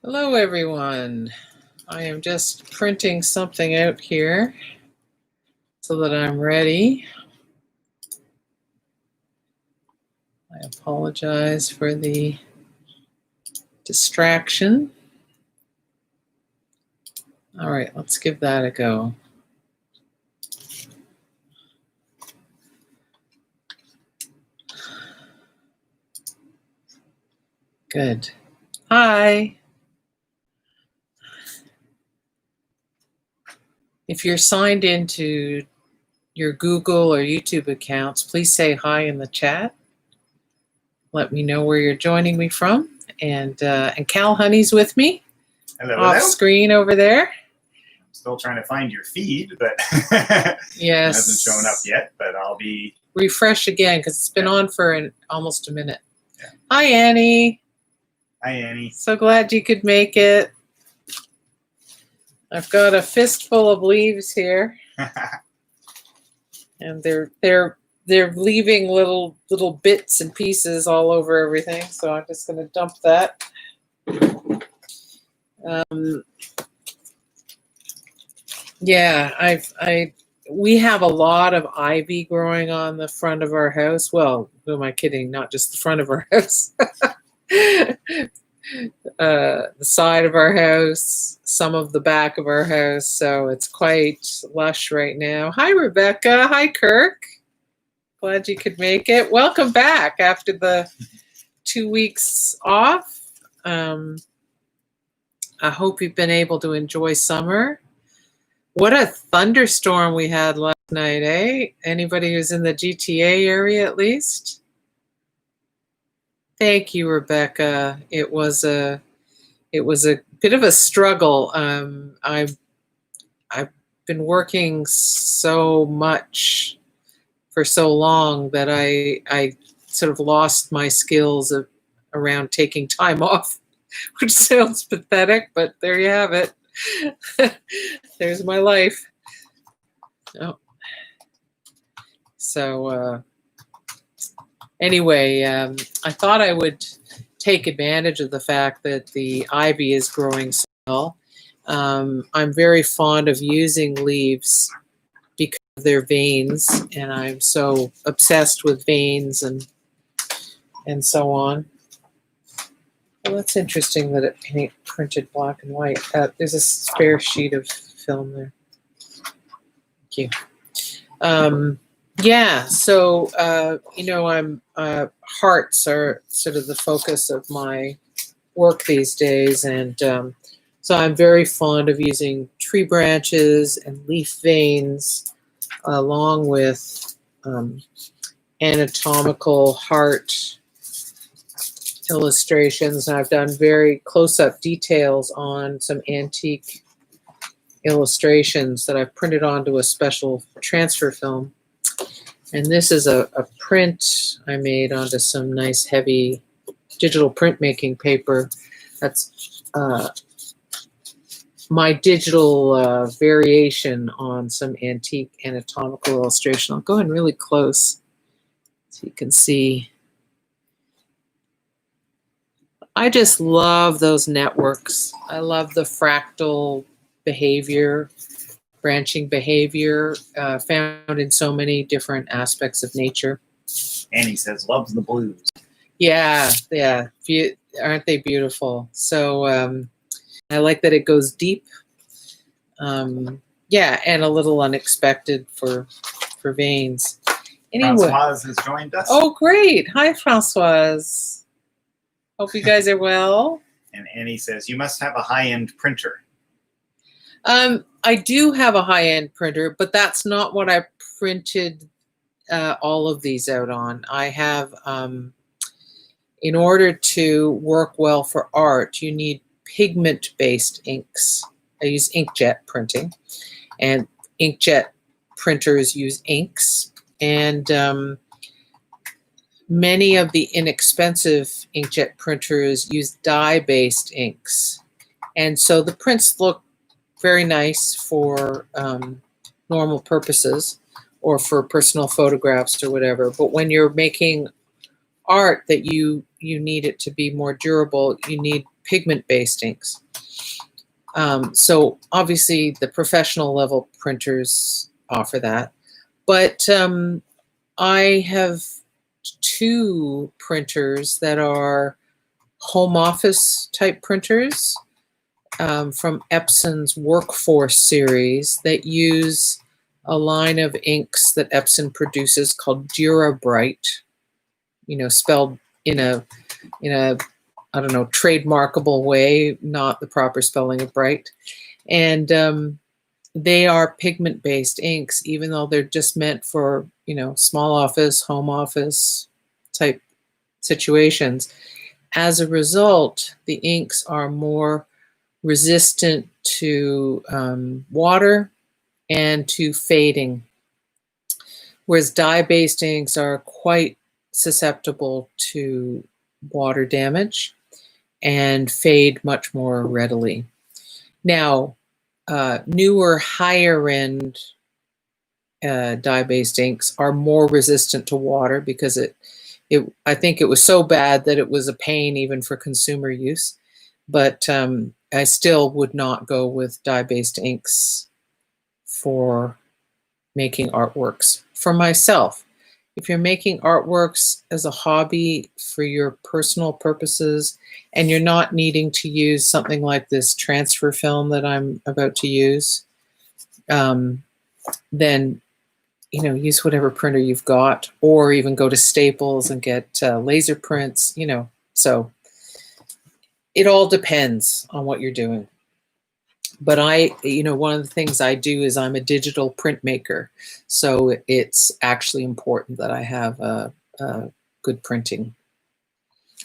Hello everyone. I am just printing something out here so that I'm ready. I apologize for the distraction. All right, let's give that a go. Good. Hi. If you're signed into your Google or YouTube accounts, please say hi in the chat. Let me know where you're joining me from. And Kal Honey's with me. Hello, off hello. Screen over there. I'm still trying to find your feed, but Yes. It hasn't shown up yet, but I'll be... Refresh again because it's been on for almost a minute. Yeah. Hi, Annie. Hi, Annie. So glad you could make it. I've got a fistful of leaves here, and they're leaving little bits and pieces all over everything. So I'm just going to dump that. Yeah, we have a lot of ivy growing on the front of our house. Well, who am I kidding? Not just the front of our house. The side of our house, some of the back of our house. So it's quite lush right now. Hi, Rebecca. Hi, Kirk. Glad you could make it. Welcome back after the 2 weeks off. I hope you've been able to enjoy summer. What a thunderstorm we had last night, eh? Anybody who's in the GTA area at least? Thank you, Rebecca. It was a bit of a struggle. I've been working so much for so long that I sort of lost my skills around taking time off, which sounds pathetic, but there you have it. There's my life. Oh. So anyway, I thought I would take advantage of the fact that the ivy is growing so well. I'm very fond of using leaves because of their veins, and I'm so obsessed with veins and so on. Well, that's interesting that it printed black and white. There's a spare sheet of film there. Thank you. Yeah, so, I'm hearts are sort of the focus of my work these days. And so I'm very fond of using tree branches and leaf veins along with anatomical heart illustrations. And I've done very close-up details on some antique illustrations that I've printed onto a special transfer film. And this is a print I made onto some nice heavy digital printmaking paper. That's my digital variation on some antique anatomical illustration. I'll go in really close so you can see. I just love those networks. I love the fractal behavior, branching behavior found in so many different aspects of nature. Annie says, loves the blues. Yeah. Aren't they beautiful? So I like that it goes deep. Yeah, and a little unexpected for veins. Anyway. Francoise has joined us. Oh, great. Hi, Francoise. Hope you guys are well. And Annie says, you must have a high-end printer. I do have a high-end printer, but that's not what I printed all of these out on. I have, in order to work well for art, you need pigment-based inks. I use inkjet printing, and inkjet printers use inks. And many of the inexpensive inkjet printers use dye-based inks. And so the prints look very nice for normal purposes or for personal photographs or whatever. But when you're making art that you need it to be more durable, you need pigment-based inks. So obviously the professional level printers offer that. But I have 2 printers that are home office type printers from Epson's Workforce series that use a line of inks that Epson produces called Durabright, spelled in a I don't know, trademarkable way, not the proper spelling of bright. And they are pigment-based inks, even though they're just meant for, small office, home office type situations. As a result, the inks are more resistant to water and to fading, whereas dye-based inks are quite susceptible to water damage and fade much more readily. Now, newer, higher-end dye-based inks are more resistant to water because I think it was so bad that it was a pain even for consumer use. But I still would not go with dye-based inks for making artworks. For myself, if you're making artworks as a hobby for your personal purposes and you're not needing to use something like this transfer film that I'm about to use, then use whatever printer you've got, or even go to Staples and get laser prints, so it all depends on what you're doing. But one of the things I do is I'm a digital printmaker. So it's actually important that I have a good printing.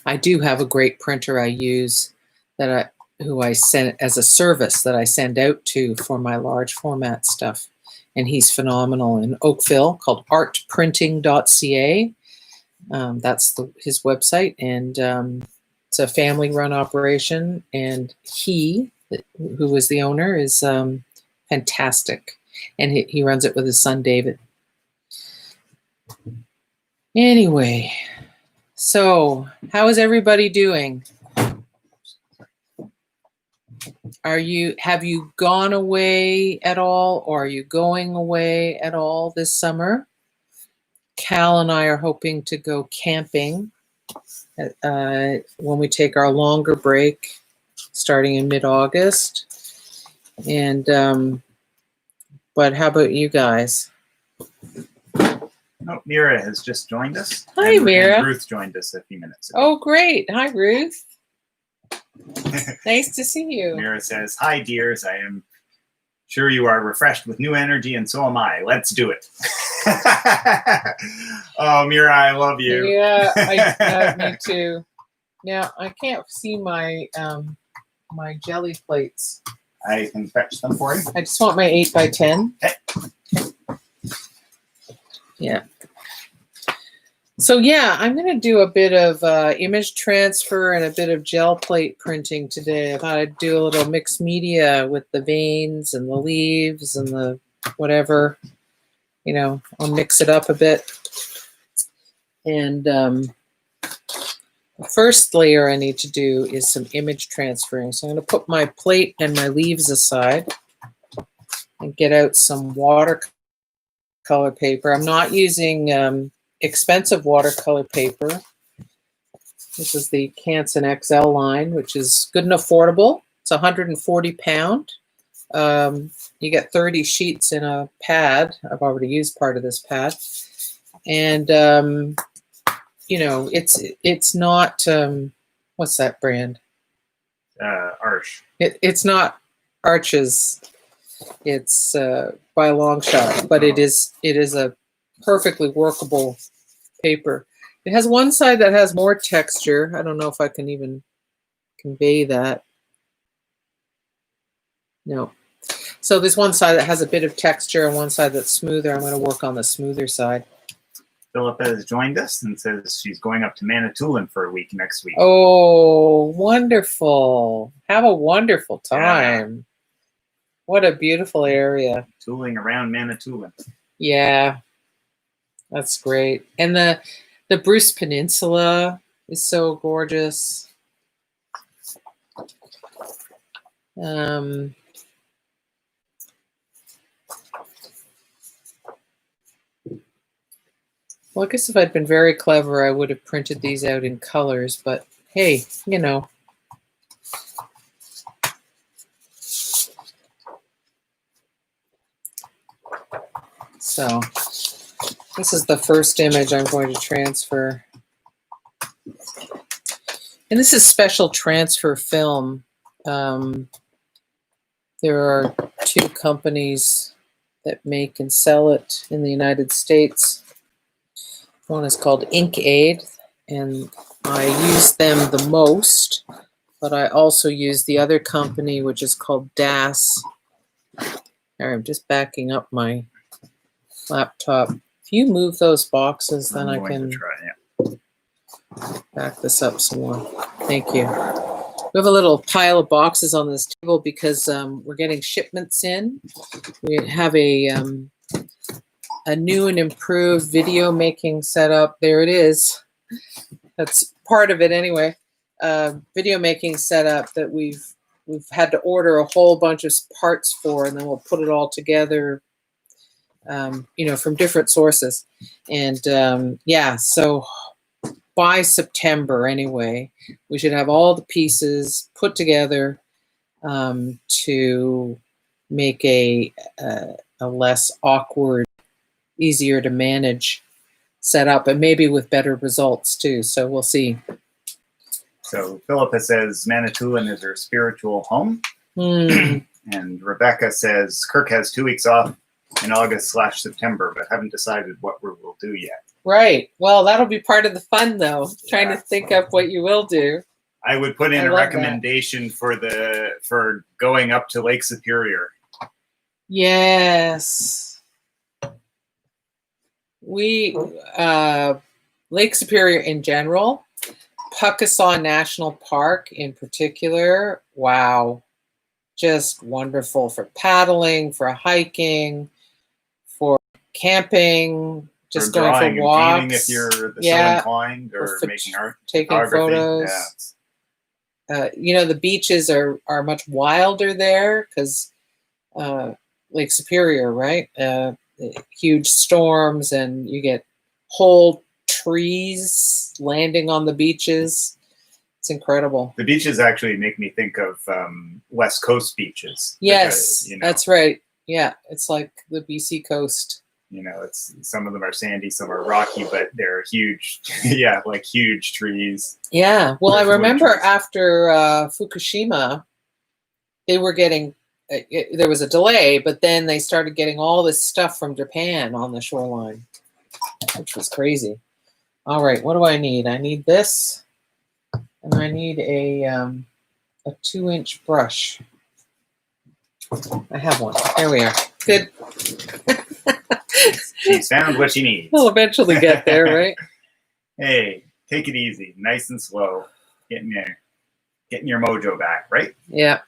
I do have a great printer I use who I send as a service that I send out to for my large format stuff. And he's phenomenal in Oakville, called artprinting.ca. That's his website. And it's a family-run operation. And he, who was the owner, is fantastic. And he runs it with his son, David. Anyway, so how is everybody doing? Have you gone away at all, or are you going away at all this summer? Kal and I are hoping to go camping when we take our longer break, starting in mid-August. And but how about you guys? Oh, Mira has just joined us. Hi, Mira. And Ruth joined us a few minutes ago. Oh, great. Hi, Ruth. Nice to see you. Mira says, "Hi, dears. I am sure you are refreshed with new energy, and so am I. Let's do it." Oh, Mira, I love you. Yeah, me too. Now, I can't see my my jelly plates. I can fetch them for you. I just want my 8x10. Okay. Yeah. So yeah, I'm going to do a bit of image transfer and a bit of gel plate printing today. I thought I'd do a little mixed media with the veins and the leaves and the whatever. I'll mix it up a bit. And the first layer I need to do is some image transferring. So I'm going to put my plate and my leaves aside and get out some watercolor paper. I'm not using expensive watercolor paper. This is the Canson XL line, which is good and affordable. It's 140 pound. You get 30 sheets in a pad. I've already used part of this pad. And, it's not, what's that brand? Arch. It's not Arches. It's by a long shot, but it is a perfectly workable paper. It has one side that has more texture. I don't know if I can even convey that. No. So there's one side that has a bit of texture and one side that's smoother. I'm going to work on the smoother side. Philippa has joined us and says she's going up to Manitoulin for a week next week. Oh, wonderful. Have a wonderful time. Yeah. What a beautiful area. Tooling around Manitoulin. Yeah. That's great. And the Bruce Peninsula is so gorgeous. Well, I guess if I'd been very clever, I would have printed these out in colors, but hey, you know. So this is the first image I'm going to transfer. And this is special transfer film. There are 2 companies that make and sell it in the United States. One is called Ink Aid, and I use them the most, but I also use the other company, which is called DAS. There, I'm just backing up my laptop. If you move those boxes, then I can back this up some more. Thank you. We have a little pile of boxes on this table because we're getting shipments in. We have a new and improved video making setup. There it is. That's part of it anyway. Video making setup that we've had to order a whole bunch of parts for, and then we'll put it all together, you know, from different sources. And yeah, so by September anyway, we should have all the pieces put together to make a less awkward, easier to manage setup, and maybe with better results too. So we'll see. So Philippa says Manitoulin is her spiritual home. And Rebecca says Kirk has 2 weeks off in August/September, but haven't decided what we will do yet. Right. Well, that'll be part of the fun, though. Trying to think up what you will do. I would put in a recommendation for going up to Lake Superior. Yes. We Lake Superior in general, Puckasaw National Park in particular. Wow. Just wonderful for paddling, for hiking, for camping. Just for going for walks. And painting if you're so inclined, or making art, taking photos. Yeah. You know, the beaches are much wilder there because Lake Superior, right? Huge storms, and you get whole trees landing on the beaches. It's incredible. The beaches actually make me think of West Coast beaches. Yes, you know, that's right. Yeah, it's like the BC coast. You know, it's some of them are sandy, some are rocky, but they're huge. Yeah, like huge trees. Yeah. Well, I remember after Fukushima, they were getting, there was a delay, but then they started getting all this stuff from Japan on the shoreline, which was crazy. All right, what do I need? I need this, and I need a 2-inch brush. I have one. There we are. Good. She's found what she needs. We'll eventually get there, right? Hey, take it easy, nice and slow. Getting your mojo back, right? Yeah,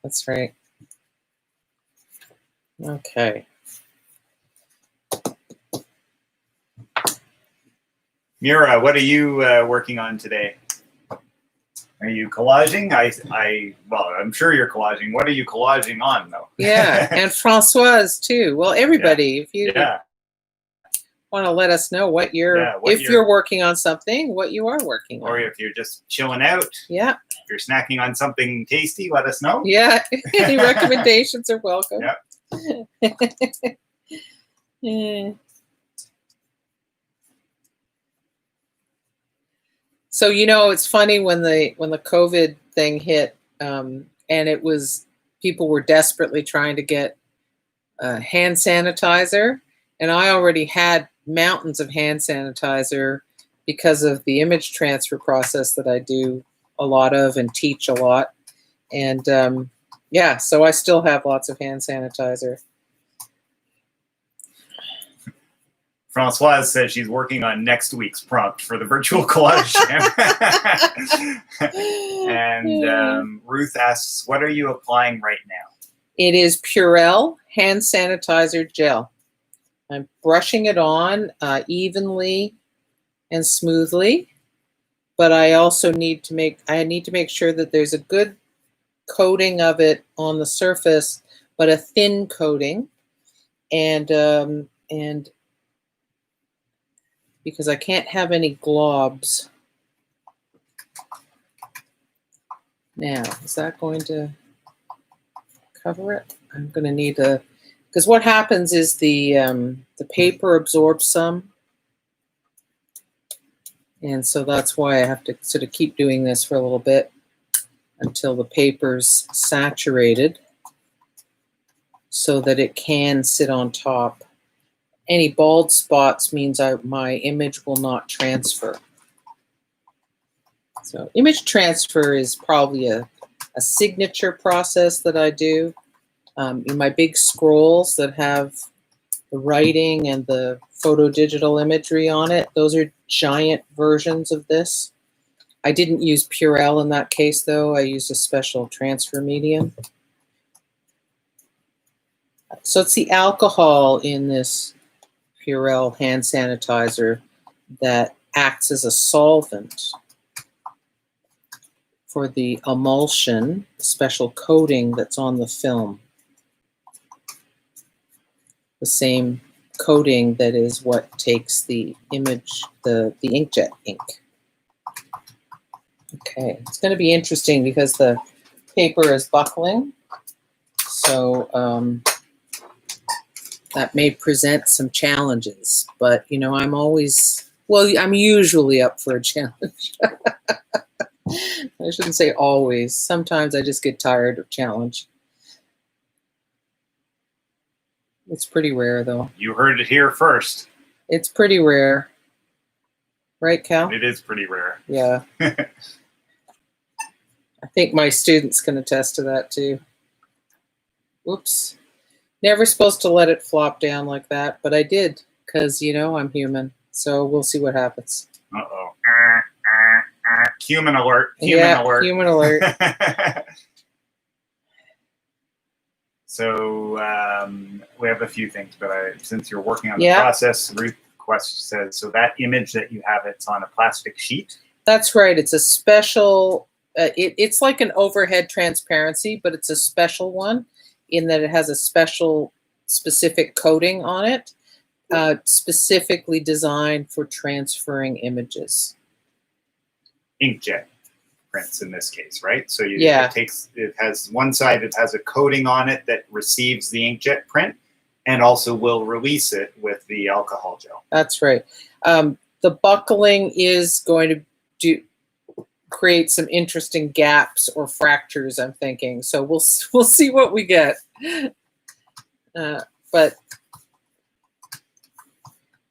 that's right. Okay. Mira, what are you working on today? Are you collaging? Well, I'm sure you're collaging. What are you collaging on, though? Yeah, and Françoise too. Well, everybody, if you want to let us know what you're, if you're working on something, what you are working on, or if you're just chilling out. Yeah. If you're snacking on something tasty, let us know. Yeah, any recommendations are welcome. Yeah. Yeah. So, you know, it's funny when the COVID thing hit, and it was, people were desperately trying to get hand sanitizer, and I already had mountains of hand sanitizer because of the image transfer process that I do a lot of and teach a lot. And yeah, so I still have lots of hand sanitizer. Françoise says she's working on next week's prompt for the Virtual Collage Jam. And Ruth asks, what are you applying right now? It is Purell hand sanitizer gel. I'm brushing it on evenly and smoothly, but I also need to make sure that there's a good coating of it on the surface, but a thin coating. And because I can't have any globs. Now, is that going to cover it? I'm going to need a, because what happens is the paper absorbs some. And so that's why I have to sort of keep doing this for a little bit until the paper's saturated so that it can sit on top. Any bald spots means my image will not transfer. So image transfer is probably a signature process that I do. In my big scrolls that have the writing and the photo digital imagery on it, those are giant versions of this. I didn't use Purell in that case, though. I used a special transfer medium. So it's the alcohol in this Purell hand sanitizer that acts as a solvent for the emulsion, special coating that's on the film. The same coating that is what takes the image, the inkjet ink. Okay, it's going to be interesting because the paper is buckling. So that may present some challenges, but you know, I'm usually up for a challenge. I shouldn't say always. Sometimes I just get tired of challenge. It's pretty rare, though. You heard it here first. It's pretty rare. Right, Cal? It is pretty rare. Yeah. I think my students can attest to that, too. Whoops. Never supposed to let it flop down like that, but I did, because, you know, I'm human. So we'll see what happens. Uh-oh. Human alert. Human alert. Human alert. So we have a few things, but since you're working on the process, request says, so that image that you have, it's on a plastic sheet? That's right. It's a special, it's like an overhead transparency, but it's a special one in that it has a specific coating on it, specifically designed for transferring images. Inkjet prints in this case, right? So it has one side, it has a coating on it that receives the inkjet print and also will release it with the alcohol gel. That's right. The buckling is going to create some interesting gaps or fractures, I'm thinking. So we'll see what we get. But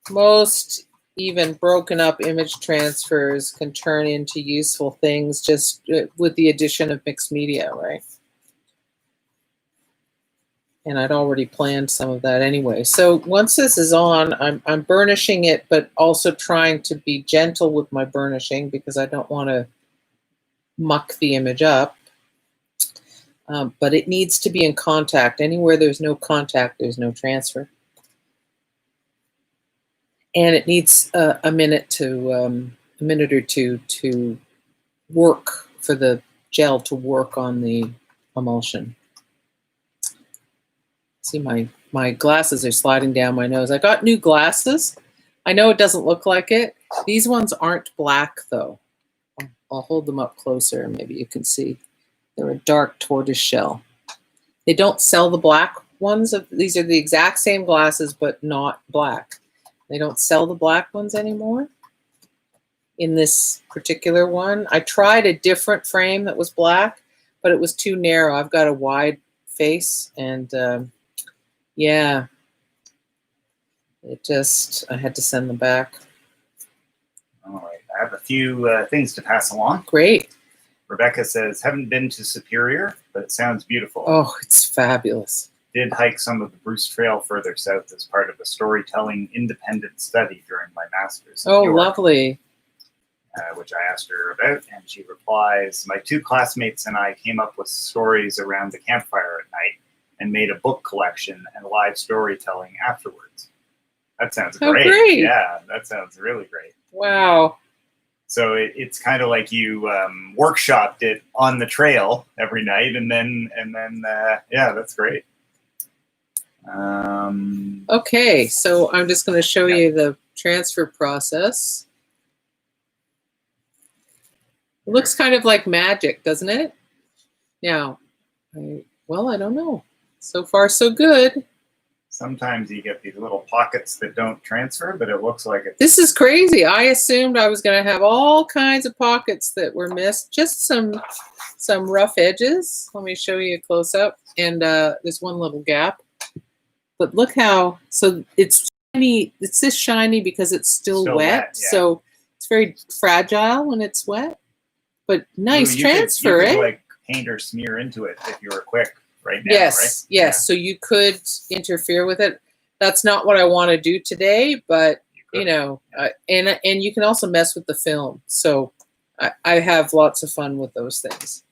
most even broken up image transfers can turn into useful things just with the addition of mixed media, right? And I'd already planned some of that anyway. So once this is on, I'm burnishing it, but also trying to be gentle with my burnishing because I don't want to muck the image up. But it needs to be in contact. Anywhere there's no contact, there's no transfer. And it needs a minute or two to work, for the gel to work on the emulsion. See, my glasses are sliding down my nose. I got new glasses. I know it doesn't look like it. These ones aren't black, though. I'll hold them up closer, maybe you can see. They're a dark tortoise shell. They don't sell the black ones. These are the exact same glasses, but not black. They don't sell the black ones anymore in this particular one. I tried a different frame that was black, but it was too narrow. I've got a wide face, and yeah, I had to send them back. All right, I have a few things to pass along. Great. Rebecca says, haven't been to Superior, but it sounds beautiful. Oh, it's fabulous. Did hike some of the Bruce Trail further south as part of a storytelling independent study during my master's. Oh, lovely. Which I asked her about, and she replies, my two classmates and I came up with stories around the campfire at night and made a book collection and live storytelling afterwards. That sounds great. Oh, great. Yeah, that sounds really great. Wow. So it's kind of like you workshopped it on the trail every night, and then yeah, that's great. Okay, so I'm just going to show you the transfer process. It looks kind of like magic, doesn't it? Now, well, I don't know. So far, so good. Sometimes you get these little pockets that don't transfer, but it looks like it's... This is crazy. I assumed I was going to have all kinds of pockets that were missed. Just some rough edges. Let me show you a close up. And there's one little gap. But look how, so it's shiny. It's this shiny because it's still wet. Yeah. So it's very fragile when it's wet. But nice transfer, you could like paint or smear into it if you were quick. Right now, yes, right? yes. Yeah. So you could interfere with it. That's not what I want to do today, but you know, and you can also mess with the film. So I have lots of fun with those things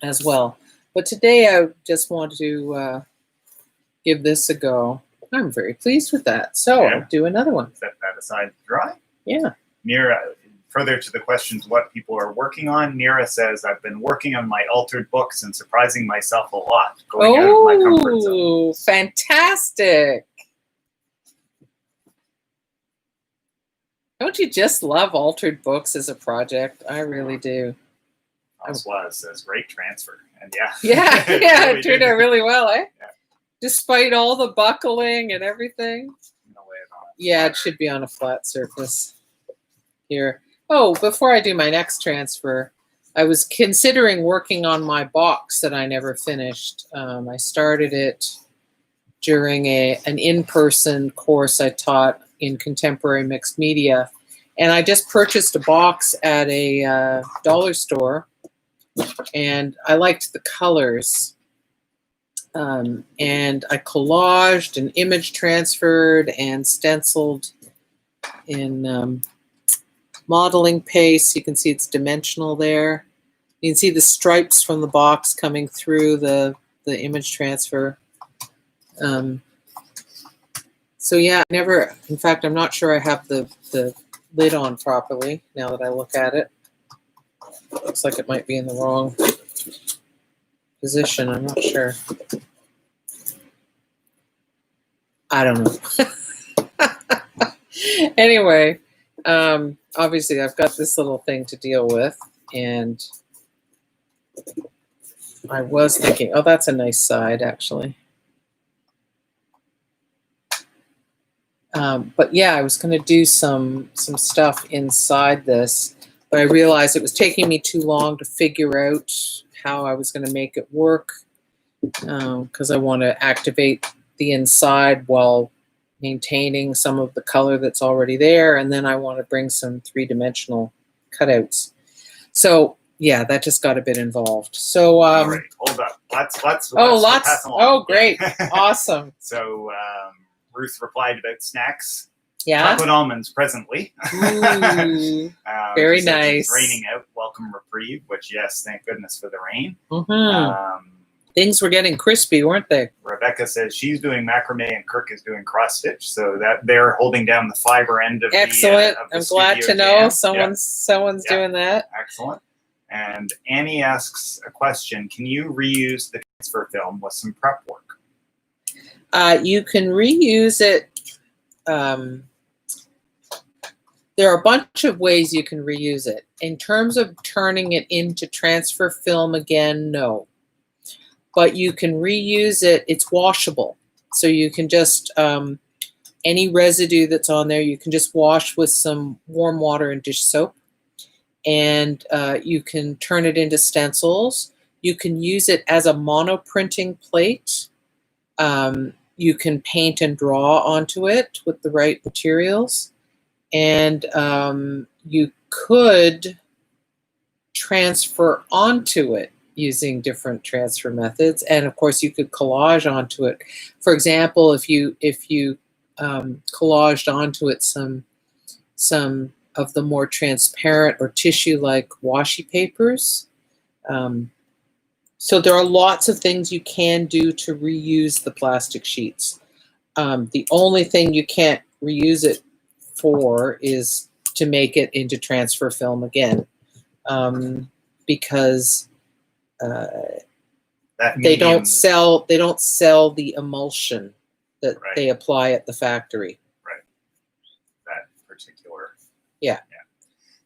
as well. But today I just want to give this a go. I'm very pleased with that. So I'll do another one. Set that aside to dry. Yeah. Mira, further to the questions what people are working on, Mira says, I've been working on my altered books and surprising myself a lot, going out of my comfort zone. Oh, fantastic. Don't you just love altered books as a project? I really do. Françoise says, great transfer. And yeah, it turned out really well, eh? Yeah. Despite all the buckling and everything. No way at all. Yeah, it should be on a flat surface here. Oh, before I do my next transfer, I was considering working on my box that I never finished. I started it during an in-person course I taught in contemporary mixed media. And I just purchased a box at a dollar store. And I liked the colors. And I collaged and image transferred and stenciled in modeling paste. You can see it's dimensional there. You can see the stripes from the box coming through the image transfer. So yeah, in fact, I'm not sure I have the lid on properly now that I look at it. Looks like it might be in the wrong position. I'm not sure. I don't know. Anyway, obviously I've got this little thing to deal with, and I was thinking, oh, that's a nice side actually. But yeah, I was going to do some stuff inside this, but I realized it was taking me too long to figure out how I was going to make it work, because I want to activate the inside while maintaining some of the color that's already there, and then I want to bring some three-dimensional cutouts. So yeah, that just got a bit involved. So all right, hold up. Let's pass along. Oh, great. Awesome. So Ruth replied about snacks. Yeah. Chocolate almonds presently. Ooh, very nice. It's raining out. Welcome reprieve, which, yes, thank goodness for the rain. Mm-hmm. Things were getting crispy, weren't they? Rebecca says she's doing macrame and Kirk is doing cross stitch, so that they're holding down the fiber end of excellent. the I'm glad to know jam. someone's doing that. Excellent. And Annie asks a question: can you reuse the transfer film with some prep work? You can reuse it. There are a bunch of ways you can reuse it. In terms of turning it into transfer film again, no. But you can reuse it. It's washable. So you can just, any residue that's on there, you can just wash with some warm water and dish soap. And you can turn it into stencils. You can use it as a monoprinting plate. You can paint and draw onto it with the right materials. And you could transfer onto it using different transfer methods. And of course, you could collage onto it. For example, if you collaged onto it some of the more transparent or tissue-like washi papers. So there are lots of things you can do to reuse the plastic sheets. The only thing you can't reuse it for is to make it into transfer film again, because they don't sell the emulsion that they apply at the factory. Right. That particular. Yeah.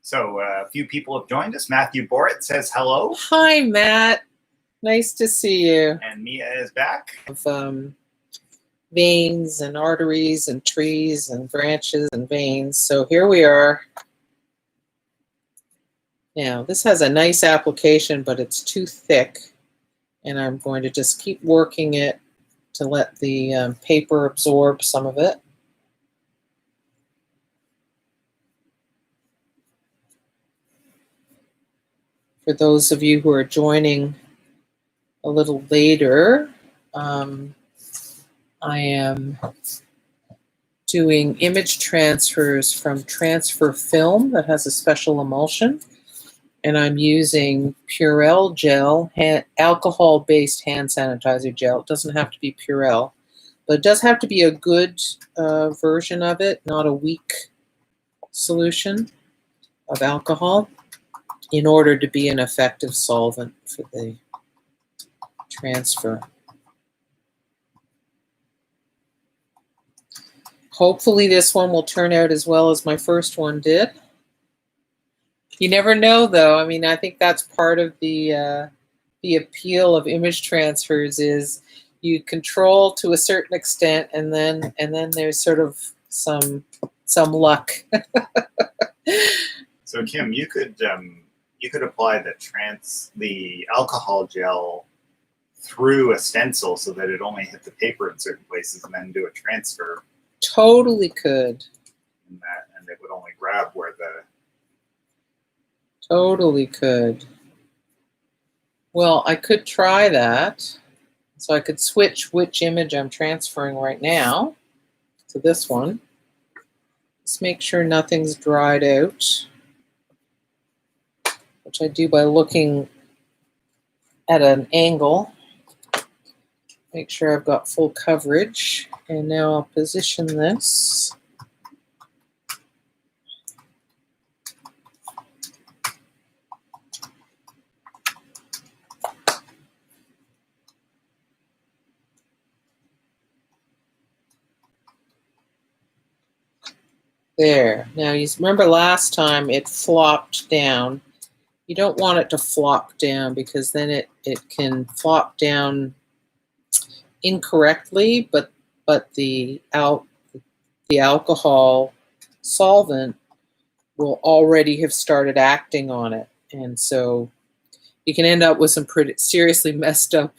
So a few people have joined us. Matthew Borit says hello. Hi, Matt. Nice to see you. And Mia is back. Of veins and arteries and trees and branches and veins. So here we are. Now, this has a nice application, but it's too thick. And I'm going to just keep working it to let the paper absorb some of it. For those of you who are joining a little later, I am doing image transfers from transfer film that has a special emulsion, and I'm using Purell gel, alcohol-based hand sanitizer gel. It doesn't have to be Purell, but it does have to be a good version of it, not a weak solution of alcohol, in order to be an effective solvent for the transfer. Hopefully this one will turn out as well as my first one did. You never know, though. I mean, I think that's part of the appeal of image transfers is you control to a certain extent, and then there's sort of some luck. So Kim, you could apply the alcohol gel through a stencil so that it only hit the paper in certain places, and then do a transfer. Totally could. And it would only grab where the. Totally could. Well, I could try that. So I could switch which image I'm transferring right now to this one. Just make sure nothing's dried out, which I do by looking at an angle. Make sure I've got full coverage. And now I'll position this. There. Now, you remember last time it flopped down. You don't want it to flop down because then it can flop down incorrectly, but the alcohol solvent will already have started acting on it, and so you can end up with some pretty seriously messed up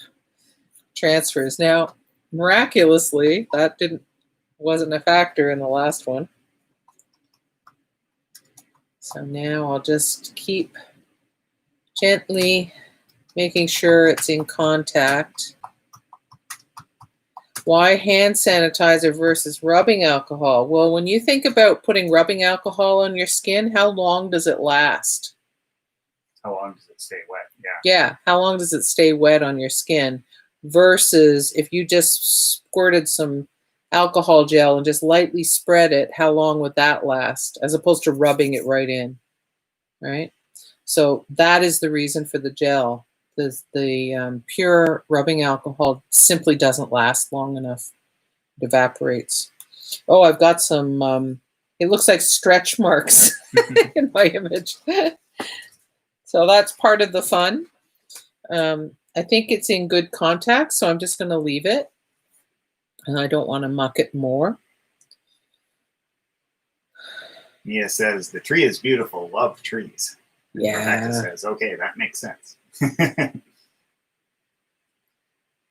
transfers. Now, miraculously, that wasn't a factor in the last one. So now I'll just keep gently making sure it's in contact. Why hand sanitizer versus rubbing alcohol? Well, when you think about putting rubbing alcohol on your skin, how long does it last? How long does it stay wet? Yeah. Yeah, how long does it stay wet on your skin? Versus if you just squirted some alcohol gel and just lightly spread it, how long would that last? As opposed to rubbing it right in, right? So that is the reason for the gel. The pure rubbing alcohol simply doesn't last long enough. It evaporates. Oh, I've got some, it looks like stretch marks in my image. So that's part of the fun. I think it's in good contact, so I'm just going to leave it. And I don't want to muck it more. Mia says, the tree is beautiful. Love trees. Yeah. Rebecca says, okay, that makes sense.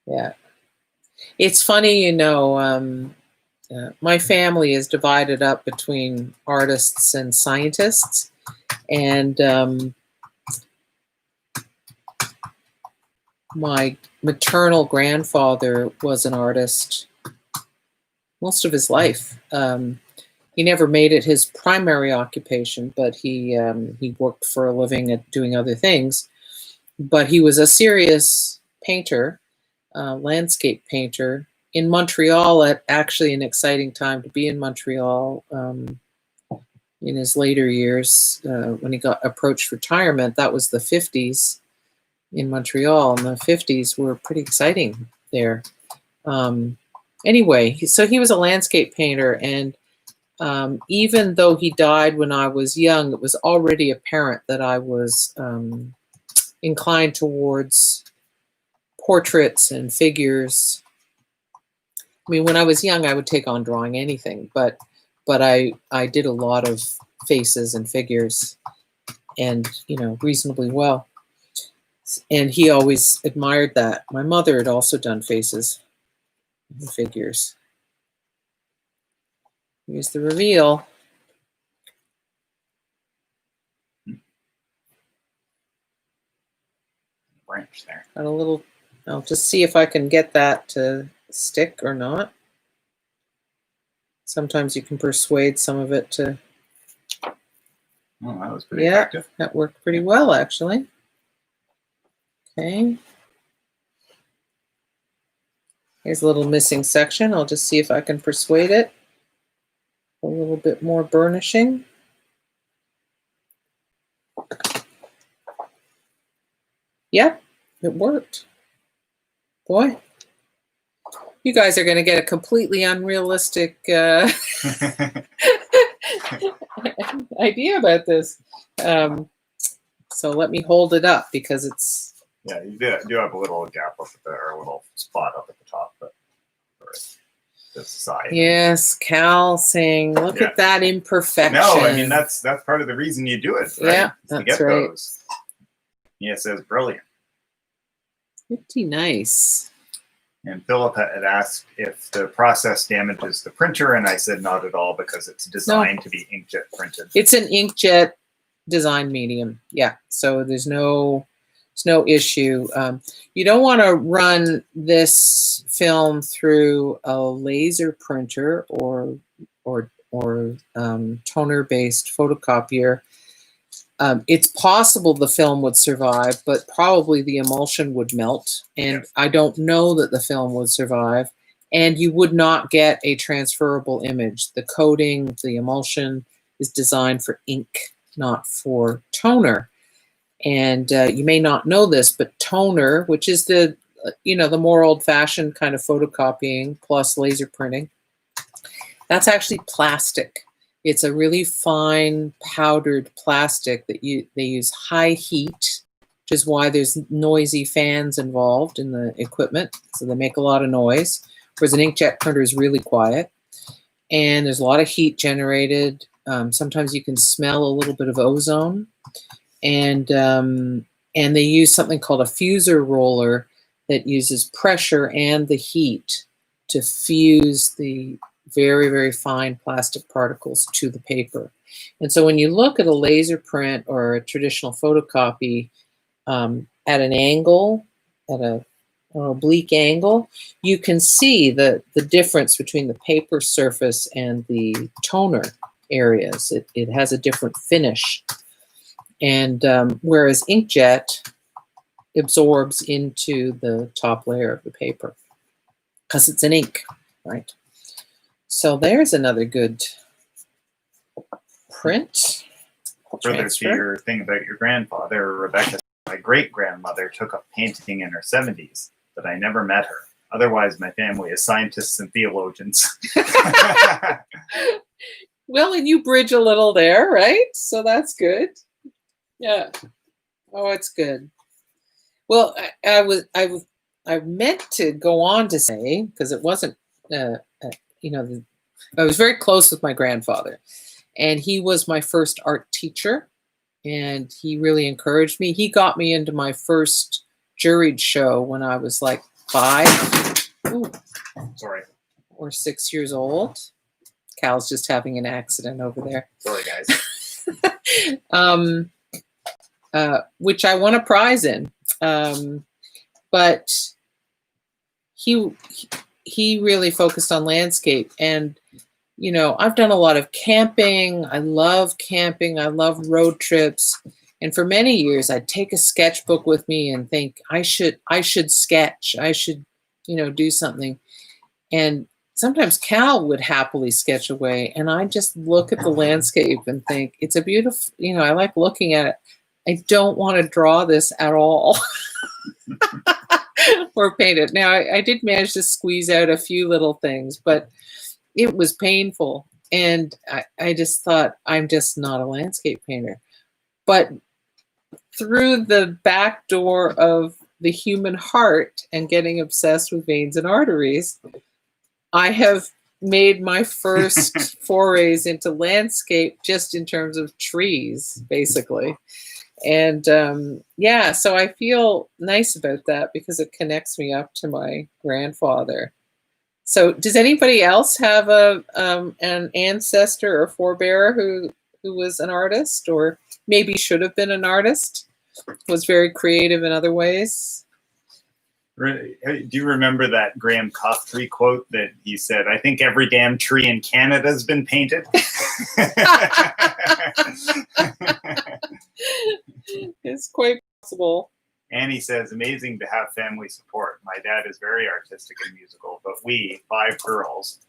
Yeah. It's funny, my family is divided up between artists and scientists. And my maternal grandfather was an artist most of his life. He never made it his primary occupation, but he worked for a living at doing other things. But he was a serious painter, landscape painter in Montreal at actually an exciting time to be in Montreal. in his later years, when he got approached retirement. That was the 50s in Montreal, and the 50s were pretty exciting there. Anyway, so he was a landscape painter, and even though he died when I was young, it was already apparent that I was inclined towards portraits and figures. I mean, when I was young, I would take on drawing anything, but I did a lot of faces and figures, and reasonably well. And he always admired that. My mother had also done faces and figures. Here's the reveal. Branch there. Got a little. I'll just see if I can get that to stick or not. Sometimes you can persuade some of it to. Oh, that was pretty effective. That worked pretty well, actually. Okay. Here's a little missing section. I'll just see if I can persuade it. A little bit more burnishing. Yeah, it worked. Boy, you guys are going to get a completely unrealistic idea about this. So let me hold it up because it's. Yeah, you do have a little gap up there, or a little spot up at the top, but this side. Yes, Kal saying, "Look at that imperfection." No, I mean that's part of the reason you do it, right? Yeah, that's to get right. Those. Yeah, it says brilliant. Pretty nice. And Philip had asked if the process damages the printer, and I said not at all because it's designed to be inkjet printed. It's an inkjet design medium. Yeah, so there's no issue. You don't want to run this film through a laser printer or toner-based photocopier. It's possible the film would survive, but probably the emulsion would melt. And yes. I don't know that the film would survive. And you would not get a transferable image. The coating, the emulsion is designed for ink, not for toner. And you may not know this, but toner, which is the more old-fashioned kind of photocopying plus laser printing, that's actually plastic. It's a really fine powdered plastic that they use high heat, which is why there's noisy fans involved in the equipment. So they make a lot of noise, whereas an inkjet printer is really quiet. And there's a lot of heat generated. Sometimes you can smell a little bit of ozone. And they use something called a fuser roller that uses pressure and the heat to fuse the very, very fine plastic particles to the paper. And so when you look at a laser print or a traditional photocopy at an angle, at an oblique angle, you can see the difference between the paper surface and the toner areas. It has a different finish. And whereas inkjet absorbs into the top layer of the paper because it's an ink, right? So there's another good print. Further to your thing about your grandfather, Rebecca, my great-grandmother took up painting in her 70s, but I never met her. Otherwise, my family is scientists and theologians. Well, and you bridge a little there, right? So that's good. Yeah. Oh, it's good. Well, I meant to go on to say, because it wasn't, I was very close with my grandfather, and he was my first art teacher, and he really encouraged me. He got me into my first juried show when I was like 5 or 6 years old. Cal's just having an accident over there. Sorry, guys. Which I won a prize in. But he really focused on landscape. And, I've done a lot of camping. I love camping. I love road trips. And for many years, I'd take a sketchbook with me and think, I should sketch. I should, do something. And sometimes Cal would happily sketch away, and I just look at the landscape and think, it's a beautiful, I like looking at it. I don't want to draw this at all or paint it. Now, I did manage to squeeze out a few little things, but it was painful. And I just thought, I'm just not a landscape painter. But through the back door of the human heart and getting obsessed with veins and arteries, I have made my first forays into landscape just in terms of trees, basically. And yeah, so I feel nice about that because it connects me up to my grandfather. So does anybody else have an ancestor or forebearer who was an artist, or maybe should have been an artist, was very creative in other ways? Do you remember that Graham Coughtry quote that he said, "I think every damn tree in Canada has been painted"? It's quite possible. Annie says, "Amazing to have family support. My dad is very artistic and musical, but we, 5 girls,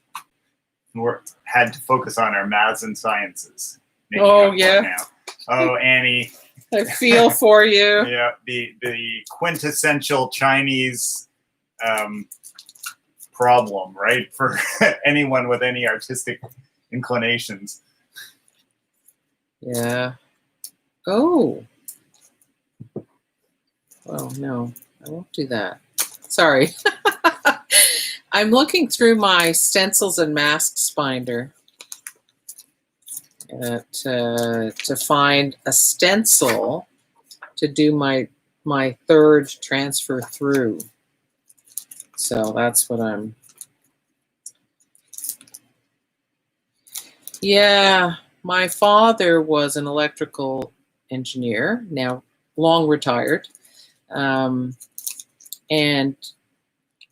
had to focus on our maths and sciences." Oh, yeah. Now. Oh, Annie. I feel for you. Yeah, the quintessential Chinese problem, right? For anyone with any artistic inclinations. Yeah. Oh. Oh, no. I won't do that. Sorry. I'm looking through my stencils and masks binder to find a stencil to do my 3rd transfer through. So that's what I'm. Yeah, my father was an electrical engineer, now long retired. And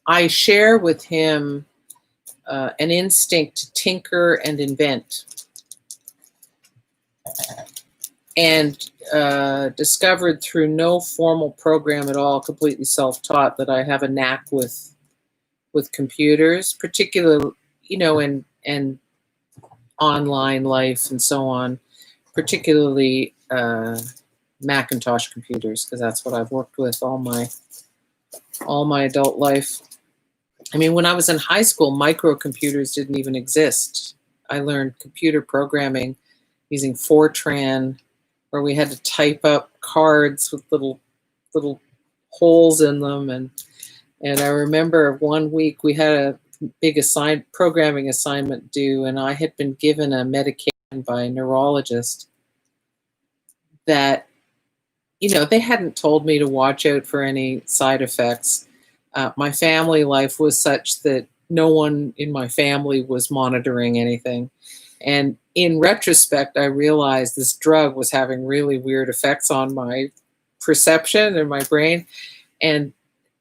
I share with him an instinct to tinker and invent. And discovered through no formal program at all, completely self-taught, that I have a knack with computers, particularly, and online life and so on, particularly Macintosh computers, because that's what I've worked with all my adult life. I mean, when I was in high school, microcomputers didn't even exist. I learned computer programming using Fortran, where we had to type up cards with little holes in them. And I remember one week we had a big programming assignment due, and I had been given a medication by a neurologist that, they hadn't told me to watch out for any side effects. My family life was such that no one in my family was monitoring anything. And in retrospect, I realized this drug was having really weird effects on my perception and my brain. And,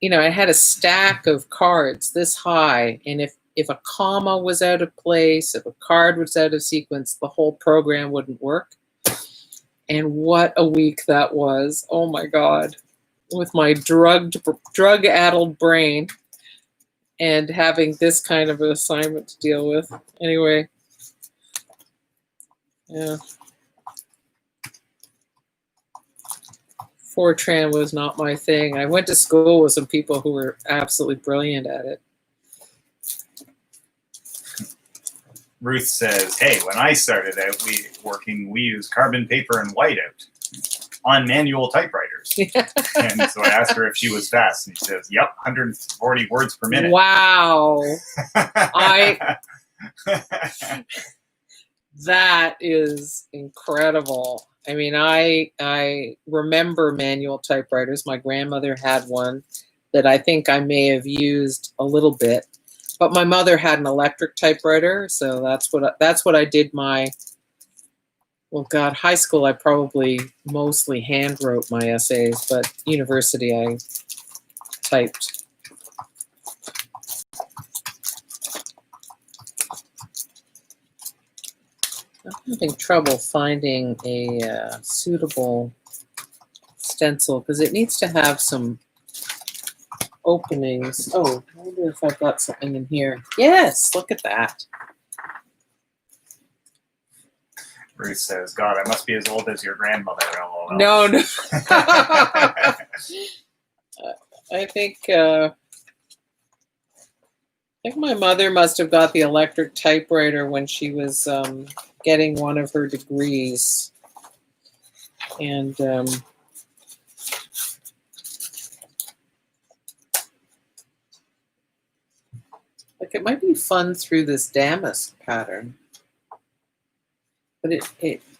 I had a stack of cards this high. And if a comma was out of place, if a card was out of sequence, the whole program wouldn't work. And what a week that was. Oh, my God. With my drug-addled brain and having this kind of an assignment to deal with. Anyway. Yeah. Fortran was not my thing. I went to school with some people who were absolutely brilliant at it. Ruth says, "Hey, when I started out we used carbon paper and whiteout on manual typewriters." Yeah. And so I asked her if she was fast, and she says, "Yep, 140 words per minute." Wow. That is incredible. I mean, I remember manual typewriters. My grandmother had one that I think I may have used a little bit, but my mother had an electric typewriter, so that's what I did high school I probably mostly hand wrote my essays, but university I typed. I'm having trouble finding a suitable stencil because it needs to have some openings. Oh, I wonder if I've got something in here. Yes, look at that. Ruth says, God, I must be as old as your grandmother. LOL. No, no. I think my mother must have got the electric typewriter when she was getting one of her degrees. And like it might be fun through this damask pattern. But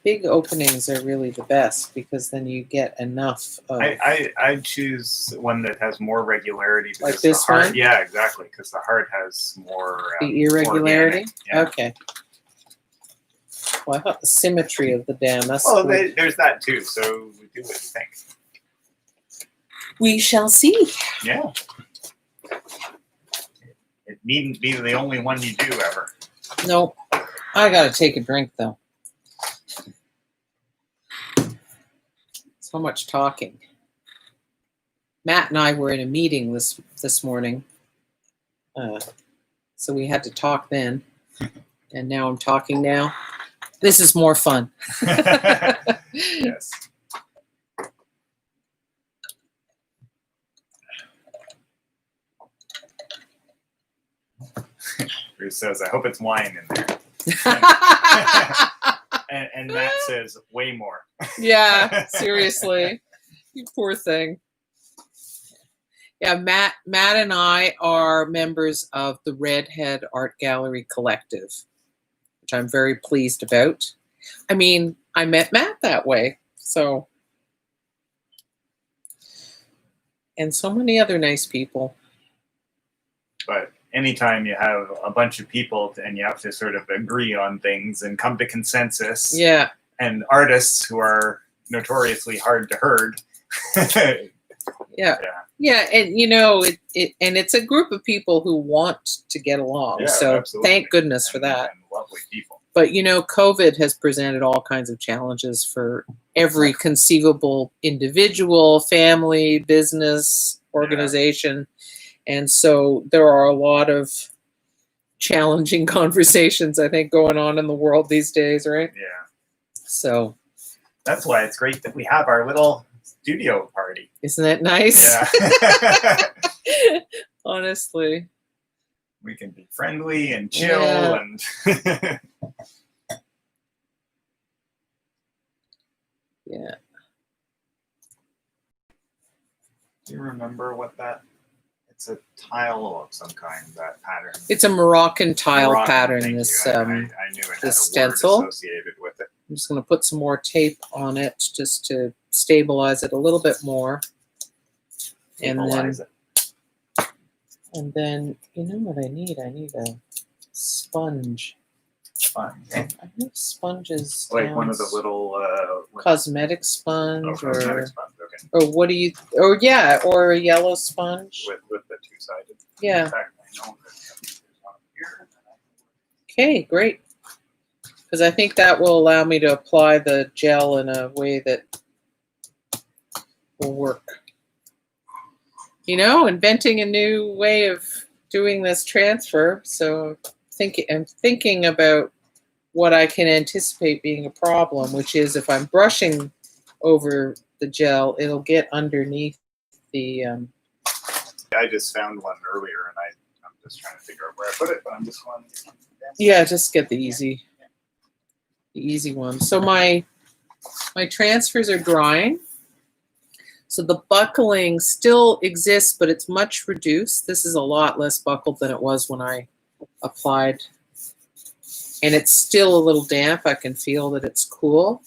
big openings are really the best because then you get enough of... I'd choose one that has more regularity. Because like this the heart, one? Yeah, exactly, because the heart has more... the irregularity? Organic, yeah. Okay. Well, I thought the symmetry of the damask... Well, there's that too, so we do what you think. We shall see. Yeah. It needn't be the only one you do ever. Nope. I gotta take a drink, though. So much talking. Matt and I were in a meeting this morning, so we had to talk then, and now I'm talking now. This is more fun. Yes. Bruce says, I hope it's wine in there. And Matt says, way more. Yeah, seriously. You poor thing. Yeah, Matt and I are members of the Redhead Art Gallery Collective, which I'm very pleased about. I mean, I met Matt that way, so. And so many other nice people. But anytime you have a bunch of people and you have to sort of agree on things and come to consensus. Yeah. And artists who are notoriously hard to herd. Yeah. Yeah, and you know, it's a group of people who want to get along. Yeah, so absolutely. Thank goodness for that. And lovely people. But you know, COVID has presented all kinds of challenges for every conceivable individual, family, business, organization. Yeah. And so there are a lot of challenging conversations, I think, going on in the world these days, right? Yeah. So that's why it's great that we have our little studio party. Isn't that nice? Yeah. Honestly. We can be friendly and chill and yeah. Do you remember what that? It's a tile of some kind, that pattern. It's a Moroccan tile pattern. Thank this you. I knew it had this a stencil word associated with it. I'm just going to put some more tape on it just to stabilize it a little bit more. And then you know what I need? I need a sponge. Sponge. I have sponges. Like one of the little cosmetic sponge, cosmetic sponge. Okay. Or what do you? Or yeah, or a yellow sponge. With the two-sided. Yeah. In fact, I know there's one here. Okay, great. Because I think that will allow me to apply the gel in a way that will work. You know, inventing a new way of doing this transfer. So I'm thinking about what I can anticipate being a problem, which is if I'm brushing over the gel, it'll get underneath the... I just found one earlier, and I'm just trying to figure out where I put it, but I'm just going to... Yeah, just get the easy one. So my transfers are drying. So the buckling still exists, but it's much reduced. This is a lot less buckled than it was when I applied. And it's still a little damp. I can feel that it's cool.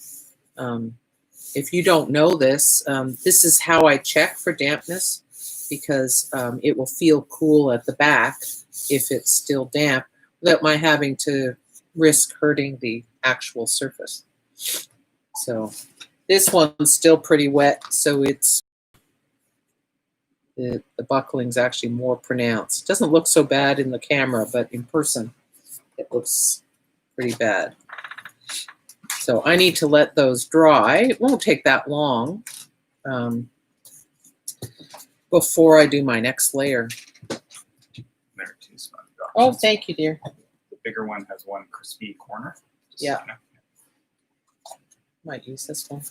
If you don't know this, this is how I check for dampness, because it will feel cool at the back if it's still damp without my having to risk hurting the actual surface. So this one's still pretty wet, so it's the buckling's actually more pronounced. It doesn't look so bad in the camera, but in person it looks pretty bad. So I need to let those dry. It won't take that long. before I do my next layer. There are 2 sponge Oh, options. thank you, dear. The bigger one has 1 crispy corner. Just so Yeah. you know. Might use this one.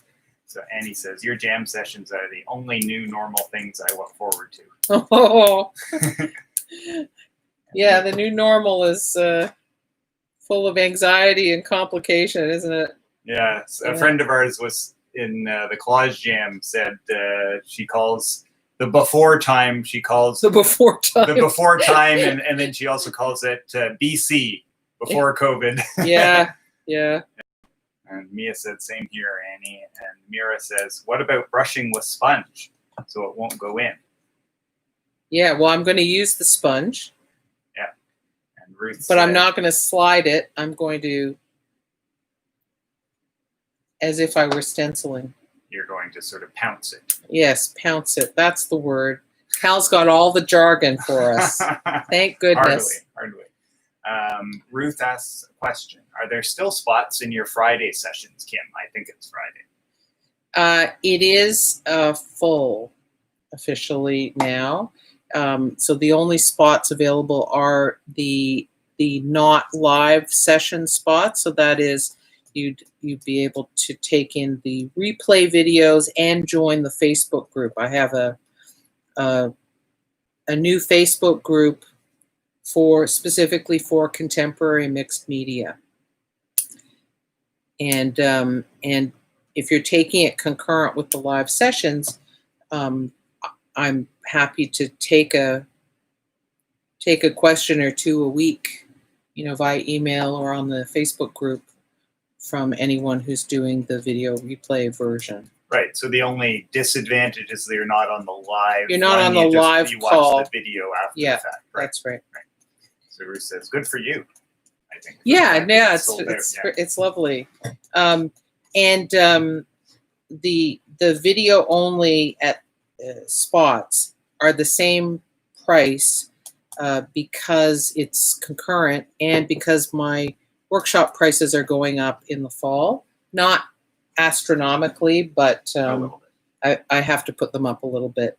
So Annie says, your jam sessions are the only new normal things I look forward to. Oh, yeah, the new normal is full of anxiety and complication, isn't it? Yeah, a Yeah. friend of ours was in the Collage Jam, said she calls the before time, she calls The before time. the before time, and then she also calls it BC, before COVID. Yeah, yeah. And Mia said, same here, Annie. And Mira says, what about brushing with sponge so it won't go in? Yeah, well, I'm going to use the sponge. Yeah. And Ruth But I'm said- not going to slide it. I'm going to, as if I were stenciling. You're going to sort of pounce it. Yes, pounce it. That's the word. Cal's got all the jargon for us. Thank goodness. Hardly. Ruth asks a question. Are there still spots in your Friday sessions, Kim? I think it's Friday. It is full officially now. So the only spots available are the not live session spots. So that is you'd be able to take in the replay videos and join the Facebook group. I have a new Facebook group specifically for contemporary mixed media. And if you're taking it concurrent with the live sessions, I'm happy to take a question or 2 a week, via email or on the Facebook group from anyone who's doing the video replay version. Right. So the only disadvantage is that you're not on the live. You're not one, on the live you call. watch the video after Yeah, the fact. Right. that's right. So Ruth says, good for you, I think. Yeah, yeah, sold out, it's lovely. The video only at spots are the same price because it's concurrent and because my workshop prices are going up in the fall. Not astronomically, but A little bit. I have to put them up a little bit.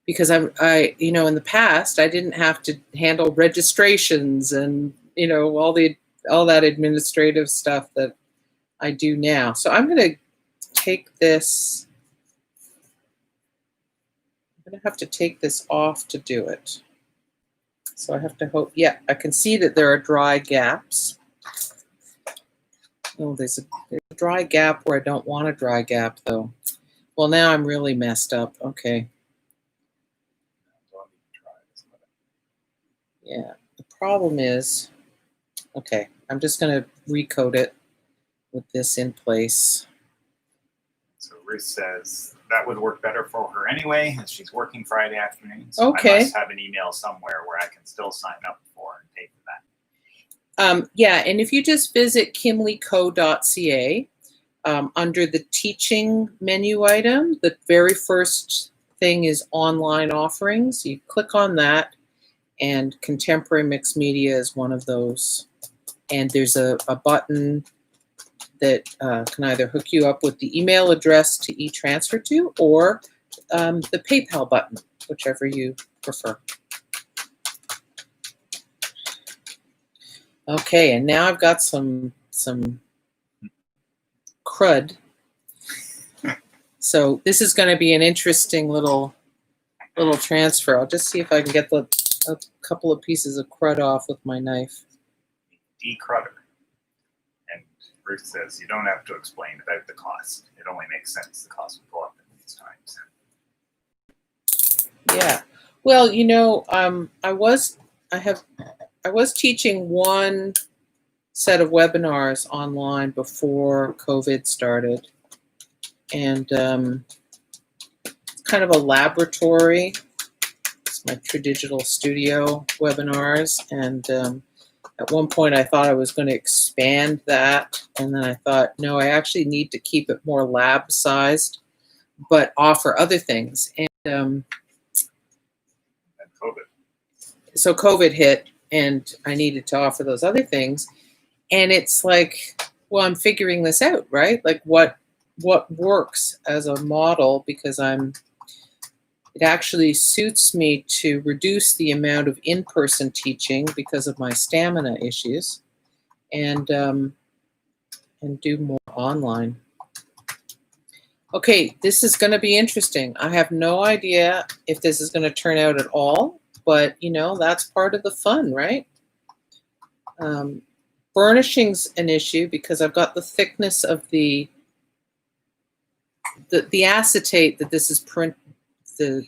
Because I in the past I didn't have to handle registrations and all that administrative stuff that I do now. So I'm going to take this. I'm going to have to take this off to do it. So I have to hope. Yeah, I can see that there are dry gaps. Oh, there's a dry gap where I don't want a dry gap though. Well, now I'm really messed up. Okay. Yeah, the problem is, okay, I'm just going to recoat it with this in place. So Ruth says that would work better for her anyway, as she's working Friday afternoons. Okay. I must have an email somewhere where I can still sign up for and pay for that. Yeah, and if you just visit kimleyco.ca, under the teaching menu item, the very first thing is online offerings. You click on that. And contemporary mixed media is one of those. And there's a button that can either hook you up with the email address to e-transfer to, or the PayPal button, whichever you prefer. Okay, and now I've got some crud. So this is going to be an interesting little transfer. I'll just see if I can get a couple of pieces of crud off with my knife. Decrutter. And Ruth says you don't have to explain about the cost. It only makes sense. The cost will go up in these times. Yeah. Well, I was teaching one set of webinars online before COVID started, and it's kind of a laboratory. My True Digital Studio webinars, and at one point I thought I was going to expand that, and then I thought, no, I actually need to keep it more lab sized, but offer other things. And And COVID. so COVID hit, and I needed to offer those other things, and it's like, well, I'm figuring this out, right? Like what what works as a model, because it actually suits me to reduce the amount of in-person teaching because of my stamina issues, and do more online. Okay, this is going to be interesting. I have no idea if this is going to turn out at all, but you know, that's part of the fun, right? Burnishing's an issue because I've got the thickness of the acetate that this is the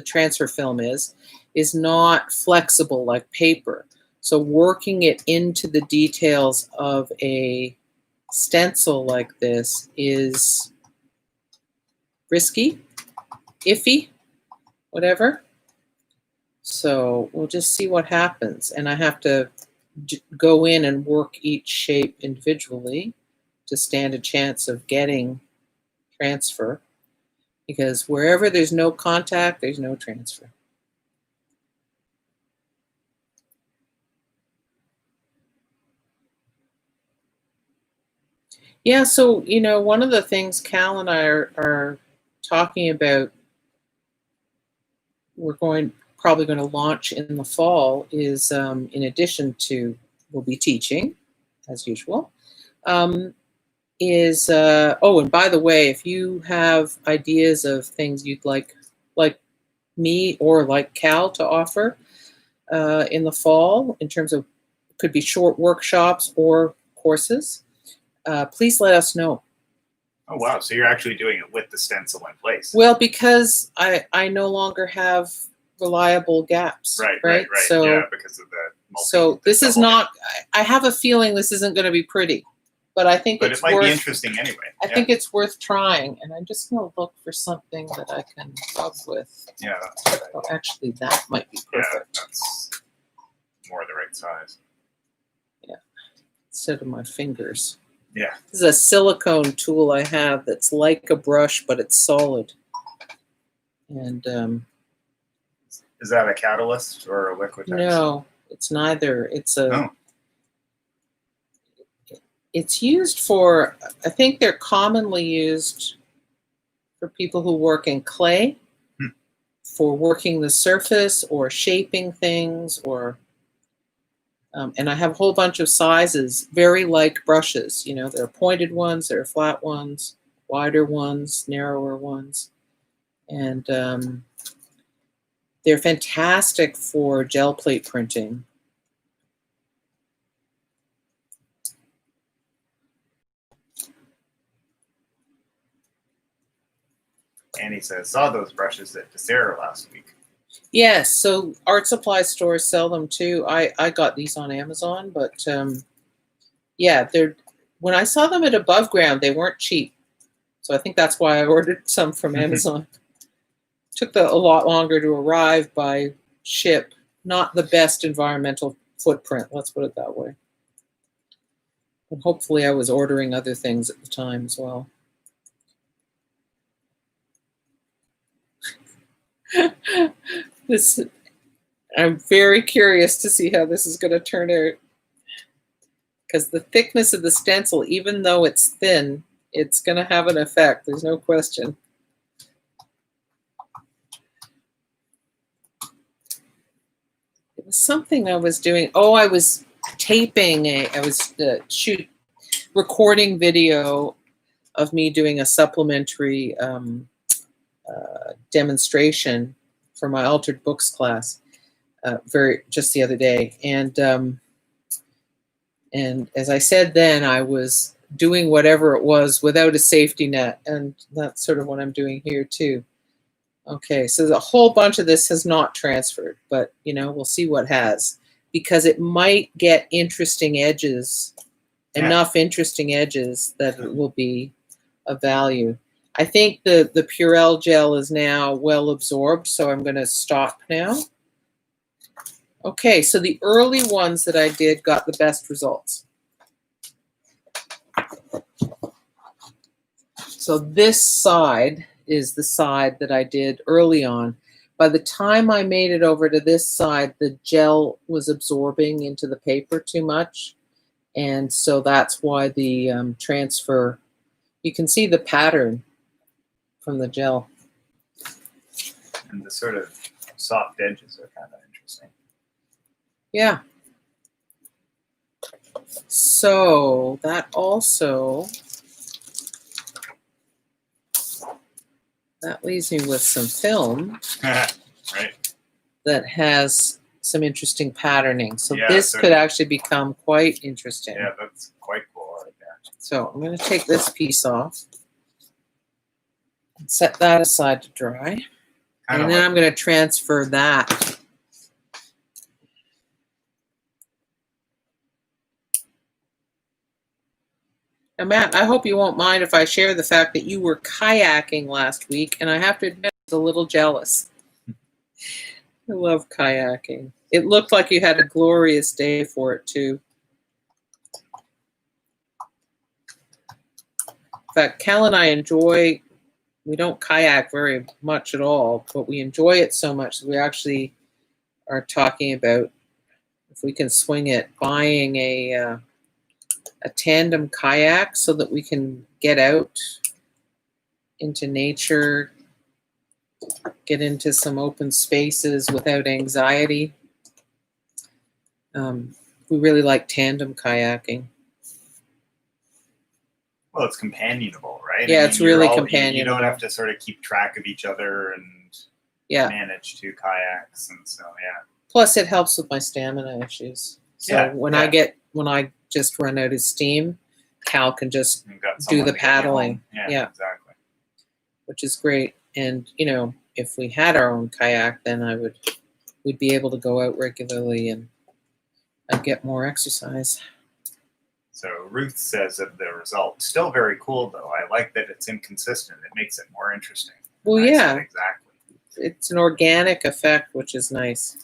transfer film is not flexible like paper. So working it into the details of a stencil like this is risky, iffy, whatever. So we'll just see what happens. And I have to go in and work each shape individually to stand a chance of getting transfer, because wherever there's no contact, there's no transfer. Yeah, so, you know, one of the things Kal and I are talking about, we're probably going to launch in the fall, is in addition to, we'll be teaching as usual, oh, and by the way, if you have ideas of things you'd like me or like Kal to offer in the fall, in terms of, could be short workshops or courses, please let us know. Oh, wow. So you're actually doing it with the stencil in place. Well, because I no longer have reliable gaps. Right. So, yeah, because of the so this is not, I have a feeling this isn't going to be pretty, but I think but it's it might worth, be interesting anyway. I think it's worth trying, and I'm just going to look for something that I can rub with. Yeah, that's a good idea. Oh, actually, that might be Yeah, perfect. that's more the right size. Yeah, instead of my fingers. Yeah. This is a silicone tool I have that's like a brush, but it's solid. And is that a catalyst or a liquid? no, it's neither. It's a. Oh. It's used for, I think they're commonly used for people who work in clay, for working the surface or shaping things, or, and I have a whole bunch of sizes, very like brushes. You know, there are pointed ones, there are flat ones, wider ones, narrower ones. And they're fantastic for gel plate printing. Annie says, saw those brushes at DeSera last week. Yes, so art supply stores sell them too. I got these on Amazon, but yeah, when I saw them at Above Ground, they weren't cheap. So I think that's why I ordered some from Amazon. Took a lot longer to arrive by ship. Not the best environmental footprint, let's put it that way. And hopefully I was ordering other things at the time as well. I'm very curious to see how this is going to turn out, because the thickness of the stencil, even though it's thin, it's going to have an effect. There's no question. It was something I was doing. Oh, I was taping I was recording video of me doing a supplementary demonstration for my Altered Books class just the other day, and as I said then, I was doing whatever it was without a safety net, and that's sort of what I'm doing here too. Okay, so a whole bunch of this has not transferred, but you know, we'll see what has, because it might get interesting edges, enough interesting edges that it will be of value. I think the Purell gel is now well absorbed, so I'm going to stop now. Okay, so the early ones that I did got the best results. So this side is the side that I did early on. By the time I made it over to this side, the gel was absorbing into the paper too much. And so that's why the transfer You can see the pattern from the gel. And the sort of soft edges are kind of interesting. Yeah. So that also, that leaves me with some film Right. that has some interesting patterning. So Yeah, this so- could actually become quite interesting. Yeah, that's quite cool right there. So I'm going to take this piece off and set that aside to dry. Kind of And then like, I'm going to transfer that. Now, Matt, I hope you won't mind if I share the fact that you were kayaking last week, and I have to admit, I was a little jealous. I love kayaking. It looked like you had a glorious day for it, too. In fact, Kal and I enjoy, we don't kayak very much at all, but we enjoy it so much that we actually are talking about, if we can swing it, buying a tandem kayak so that we can get out into nature, get into some open spaces without anxiety. We really like tandem kayaking. well, it's companionable, right? Yeah, it's really You companionable. don't have to sort of keep track of each other and Yeah. manage two kayaks, and so yeah. Plus, it helps with my stamina issues. So Yeah, when yeah. when I just run out of steam, Kal can just You've got do someone the to get you paddling. home. Yeah, Yeah. exactly. which is great. And you know, if we had our own kayak, then we'd be able to go out regularly and I'd get more exercise. So Ruth says of the result, still very cool though. I like that it's inconsistent. It makes it more interesting. Well, I said yeah, exactly. it's an organic effect, which is nice.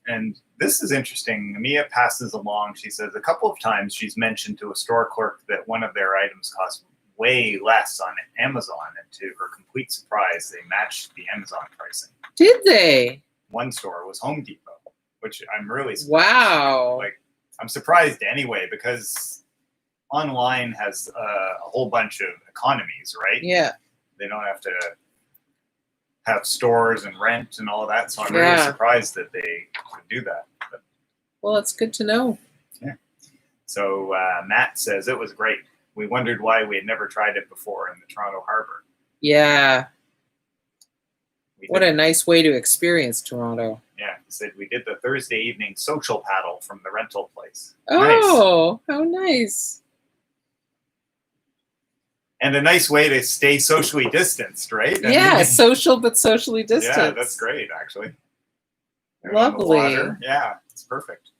And this is interesting. Mia passes along. She says a couple of times she's mentioned to a store clerk that one of their items cost way less on Amazon, and to her complete surprise, they matched the Amazon pricing. Did they? One store was Home Depot, which I'm really surprised. Wow. Like, I'm surprised anyway, because online has a whole bunch of economies, right? Yeah. They don't have to have stores and rent and all that. So I'm really Yeah. surprised that they could do that. But, Well, it's good to know. yeah. So Matt says it was great. We wondered why we had never tried it before in the Toronto Harbor. Yeah. We What did, a nice way to experience Toronto. yeah, he said we did the Thursday evening social paddle from the rental place. Oh, how nice. And a nice way to stay socially distanced, right? I Yeah, mean, social but socially distanced. yeah, that's great, actually. They're on the Lovely. water. Yeah, it's perfect.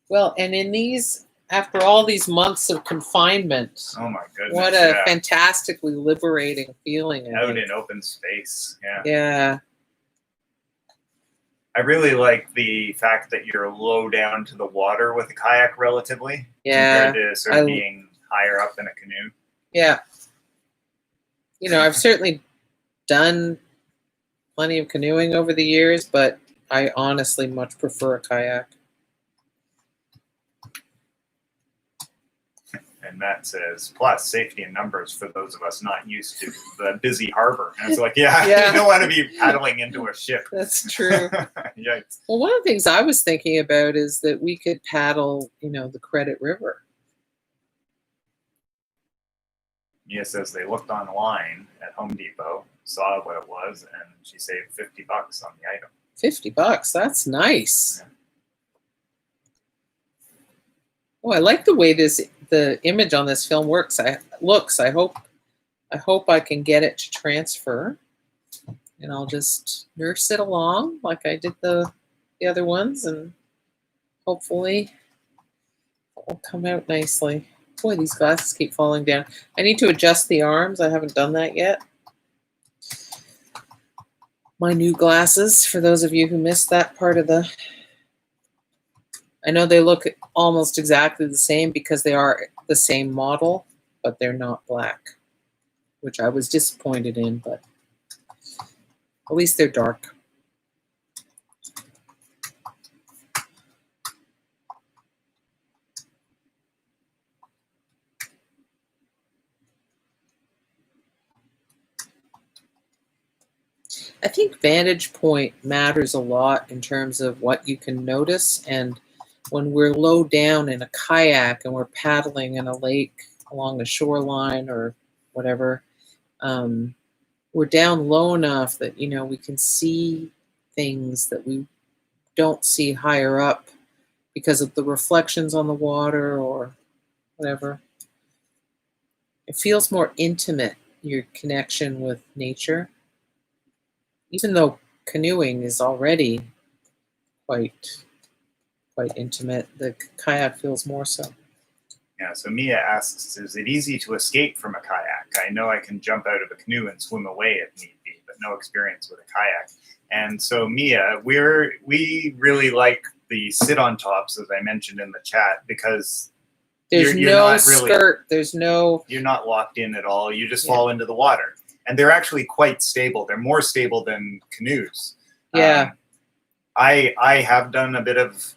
Well, and in these, after all these months of confinement, Oh my goodness. what a yeah. fantastically liberating feeling. I Out think. in open space. Yeah. Yeah. I really like the fact that you're low down to the water with a kayak relatively. Yeah. Compared to sort of being higher up in a canoe. Yeah. You know, I've certainly done plenty of canoeing over the years, but I honestly much prefer a kayak. And Matt says, plus safety in numbers for those of us not used to the busy harbor. And it's like, yeah, Yeah. you don't want to be paddling into a ship. That's true. Yikes. Well, one of the things I was thinking about is that we could paddle, you know, the Credit River. Mia says they looked online at Home Depot, saw what it was, and she saved $50 on the item. $50. That's nice. Yeah. Oh, I like the way the image on this film works. I hope I can get it to transfer, and I'll just nurse it along like I did the other ones, and hopefully it will come out nicely. Boy, these glasses keep falling down. I need to adjust the arms. I haven't done that yet. My new glasses, for those of you who missed that part of the... I know they look almost exactly the same because they are the same model, but they're not black, which I was disappointed in, but at least they're dark. I think vantage point matters a lot in terms of what you can notice. And when we're low down in a kayak and we're paddling in a lake along the shoreline or whatever, we're down low enough that, you know, we can see things that we don't see higher up because of the reflections on the water or whatever. It feels more intimate, your connection with nature. Even though canoeing is already quite intimate, the kayak feels more so. Yeah, so Mia asks, is it easy to escape from a kayak? I know I can jump out of a canoe and swim away if need be, but no experience with a kayak. And so Mia, we really like the sit-on tops, as I mentioned in the chat, because there's you're no not really, skirt, there's no... You're not locked in at all. You just fall into the water. And they're actually quite stable. They're more stable than canoes. Yeah. I have done a bit of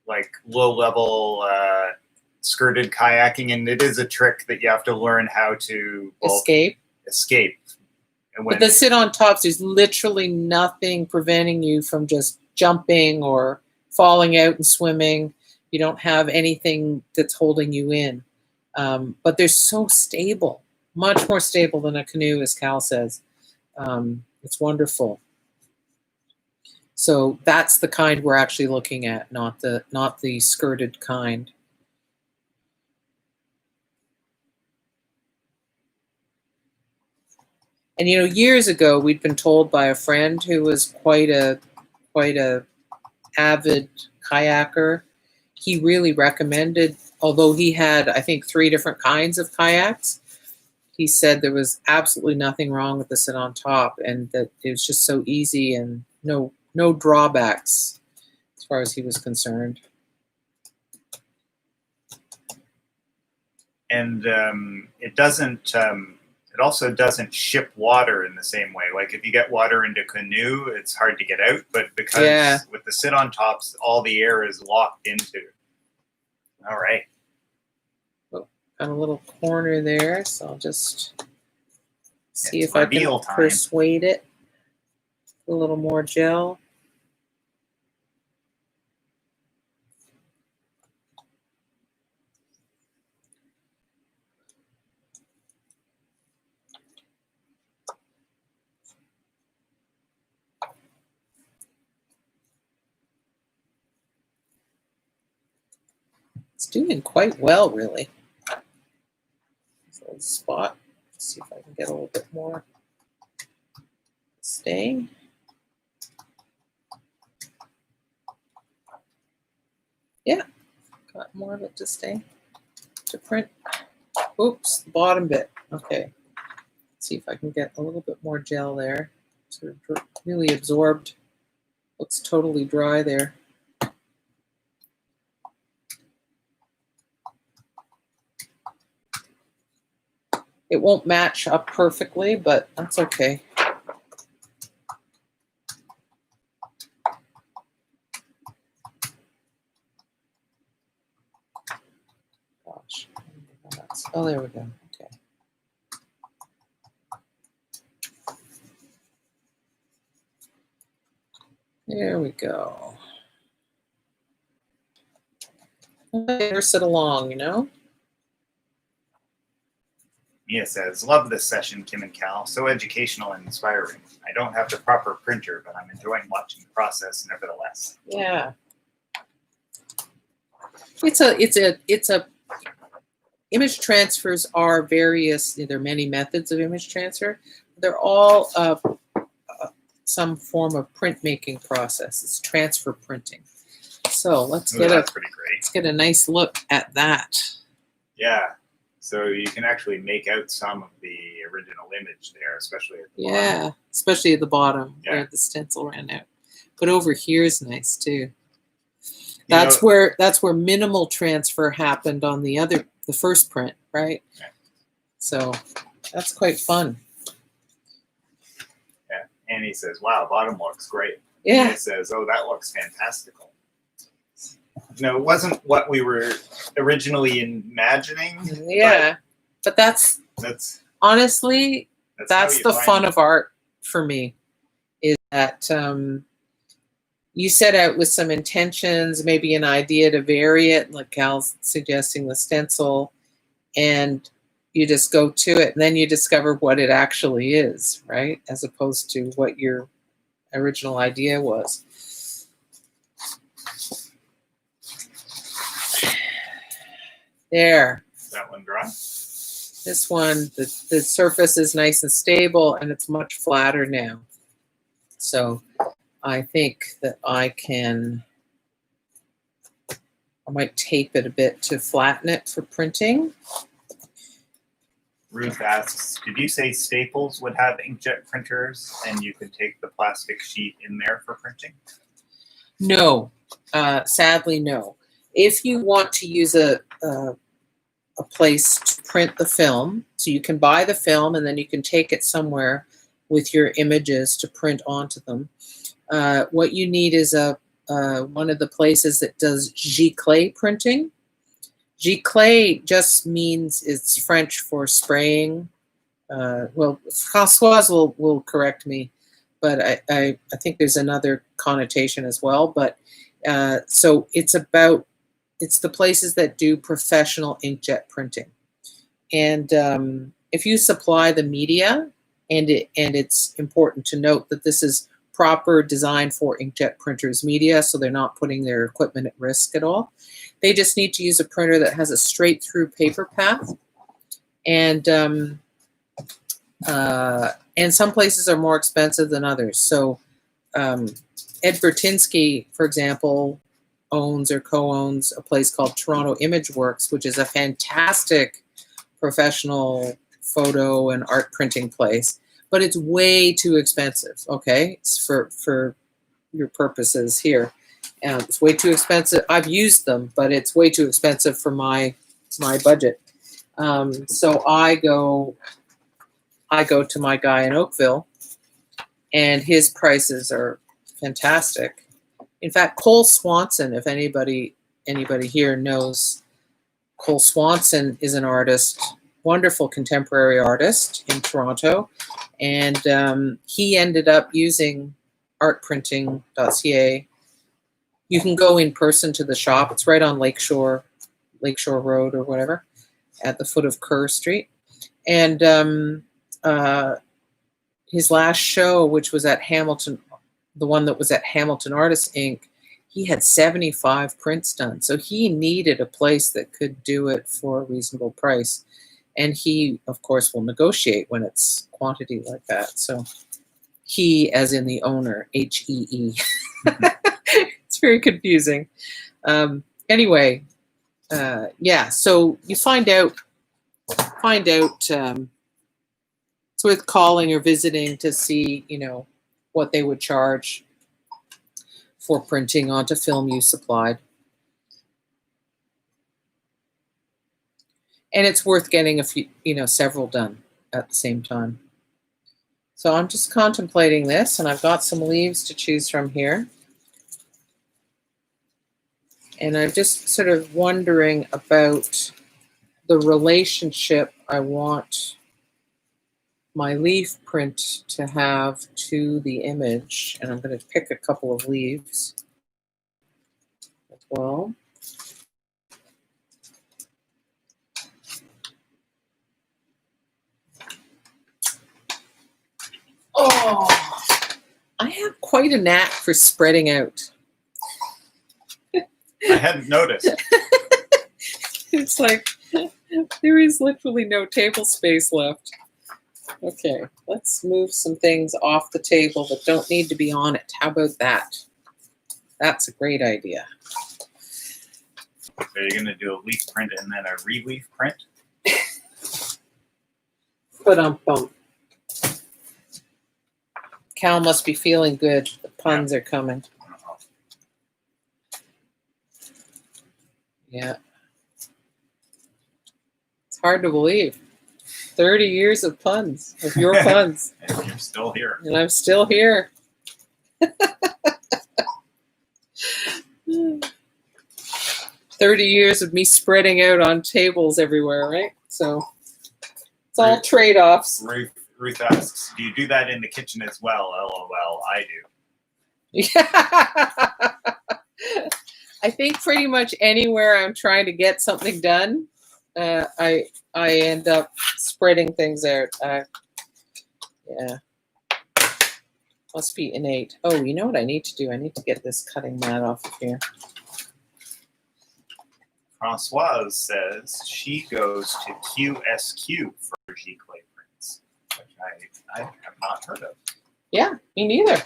like low-level skirted kayaking, and it is a trick that you have to learn how to escape. And But the sit-on tops, there's literally nothing preventing you from just jumping or falling out and swimming. You don't have anything that's holding you in. But they're so stable, much more stable than a canoe, as Kal says. It's wonderful. So that's the kind we're actually looking at, not the skirted kind. And you know, years ago, we'd been told by a friend who was quite a avid kayaker. He really recommended, although he had, I think, 3 different kinds of kayaks, he said there was absolutely nothing wrong with the sit-on top, and that it was just so easy and no drawbacks as far as he was concerned. And it doesn't. It also doesn't ship water in the same way. Like if you get water into a canoe, it's hard to get out. But because with the sit-on tops, all the air is locked into. All right. Well, got a little corner there, so I'll just see if I can persuade it. A little more gel. It's doing quite well, really. This little spot. Let's see if I can get a little bit more stain. Yeah, got more of it to stain, to print. Oops, the bottom bit. Okay, let's see if I can get a little bit more gel there. Sort of really absorbed. Looks totally dry there. It won't match up perfectly, but that's okay. Gosh. Oh, there we go. Okay. There we go. Nurse it along, you know? Mia says, love this session, Kim and Kal. So educational and inspiring. I don't have the proper printer, but I'm enjoying watching the process nevertheless. Yeah. It's a image transfers are various, there are many methods of image transfer. They're all some form of printmaking process. It's transfer printing. So let's get a nice look at that. Yeah. So you can actually make out some of the original image there, especially at the bottom. Especially at the bottom where the stencil ran out. But over here is nice too. That's where minimal transfer happened on the first print, right? Yeah. So that's quite fun. Yeah. Annie says, wow, bottom looks great. Yeah. Annie says, oh, that looks fantastical. No, it wasn't what we were originally imagining. Yeah, but that's honestly, that's the fun of art for me. that you set out with some intentions, maybe an idea to vary it, like Cal's suggesting the stencil, and you just go to it, and then you discover what it actually is, right? As opposed to what your original idea was. There. Is that one dry? This one, the surface is nice and stable, and it's much flatter now. So I think that I might tape it a bit to flatten it for printing. Ruth asks, did you say Staples would have inkjet printers and you could take the plastic sheet in there for printing? No, sadly, no. If you want to use a place to print the film, so you can buy the film and then you can take it somewhere with your images to print onto them. What you need is one of the places that does giclée printing. Giclée just means, it's French for spraying. Well, Françoise will correct me, but I think there's another connotation as well. But so it's the places that do professional inkjet printing. And if you supply the media, and it's important to note that this is proper design for inkjet printers media, so they're not putting their equipment at risk at all. They just need to use a printer that has a straight through paper path. And some places are more expensive than others. So Ed Bertinsky, for example, owns or co-owns a place called Toronto Image Works, which is a fantastic professional photo and art printing place, but it's way too expensive. Okay, it's for your purposes here. It's way too expensive. I've used them, but it's way too expensive for my budget. So I go to my guy in Oakville, and his prices are fantastic. In fact, Cole Swanson, if anybody here knows, Cole Swanson is an artist, wonderful contemporary artist in Toronto, and he ended up using artprinting.ca. You can go in person to the shop. It's right on Lakeshore Road or whatever, at the foot of Kerr Street. And his last show, which was at Hamilton, the one that was at Hamilton Artists Inc., he had 75 prints done. So he needed a place that could do it for a reasonable price. And he, of course, will negotiate when it's quantity like that. So he, as in the owner, H-E-E. It's very confusing. Anyway, yeah, so you find out it's worth calling or visiting to see, what they would charge for printing onto film you supplied. And it's worth getting a few, several done at the same time. So I'm just contemplating this, and I've got some leaves to choose from here. And I'm just sort of wondering about the relationship I want my leaf print to have to the image. And I'm going to pick a couple of leaves as well. Oh, I have quite a knack for spreading out. I hadn't noticed. It's like there is literally no table space left. Okay, let's move some things off the table that don't need to be on it. How about that? That's a great idea. So you're going to do a leaf print and then a re-leaf print? Ba-dum-bum. Cal must be feeling good. The puns are coming. Yeah. It's hard to believe. 30 years of puns, of your puns. And you're still here. And I'm still here. 30 years of me spreading out on tables everywhere, right? So it's all trade-offs. Ruth asks, do you do that in the kitchen as well? LOL, I do. Yeah. I think pretty much anywhere I'm trying to get something done, I end up spreading things out. Yeah, must be innate. Oh, you know what I need to do? I need to get this cutting mat off of here. Françoise says she goes to QSQ for Giclée prints, which I have not heard of. Yeah, me neither.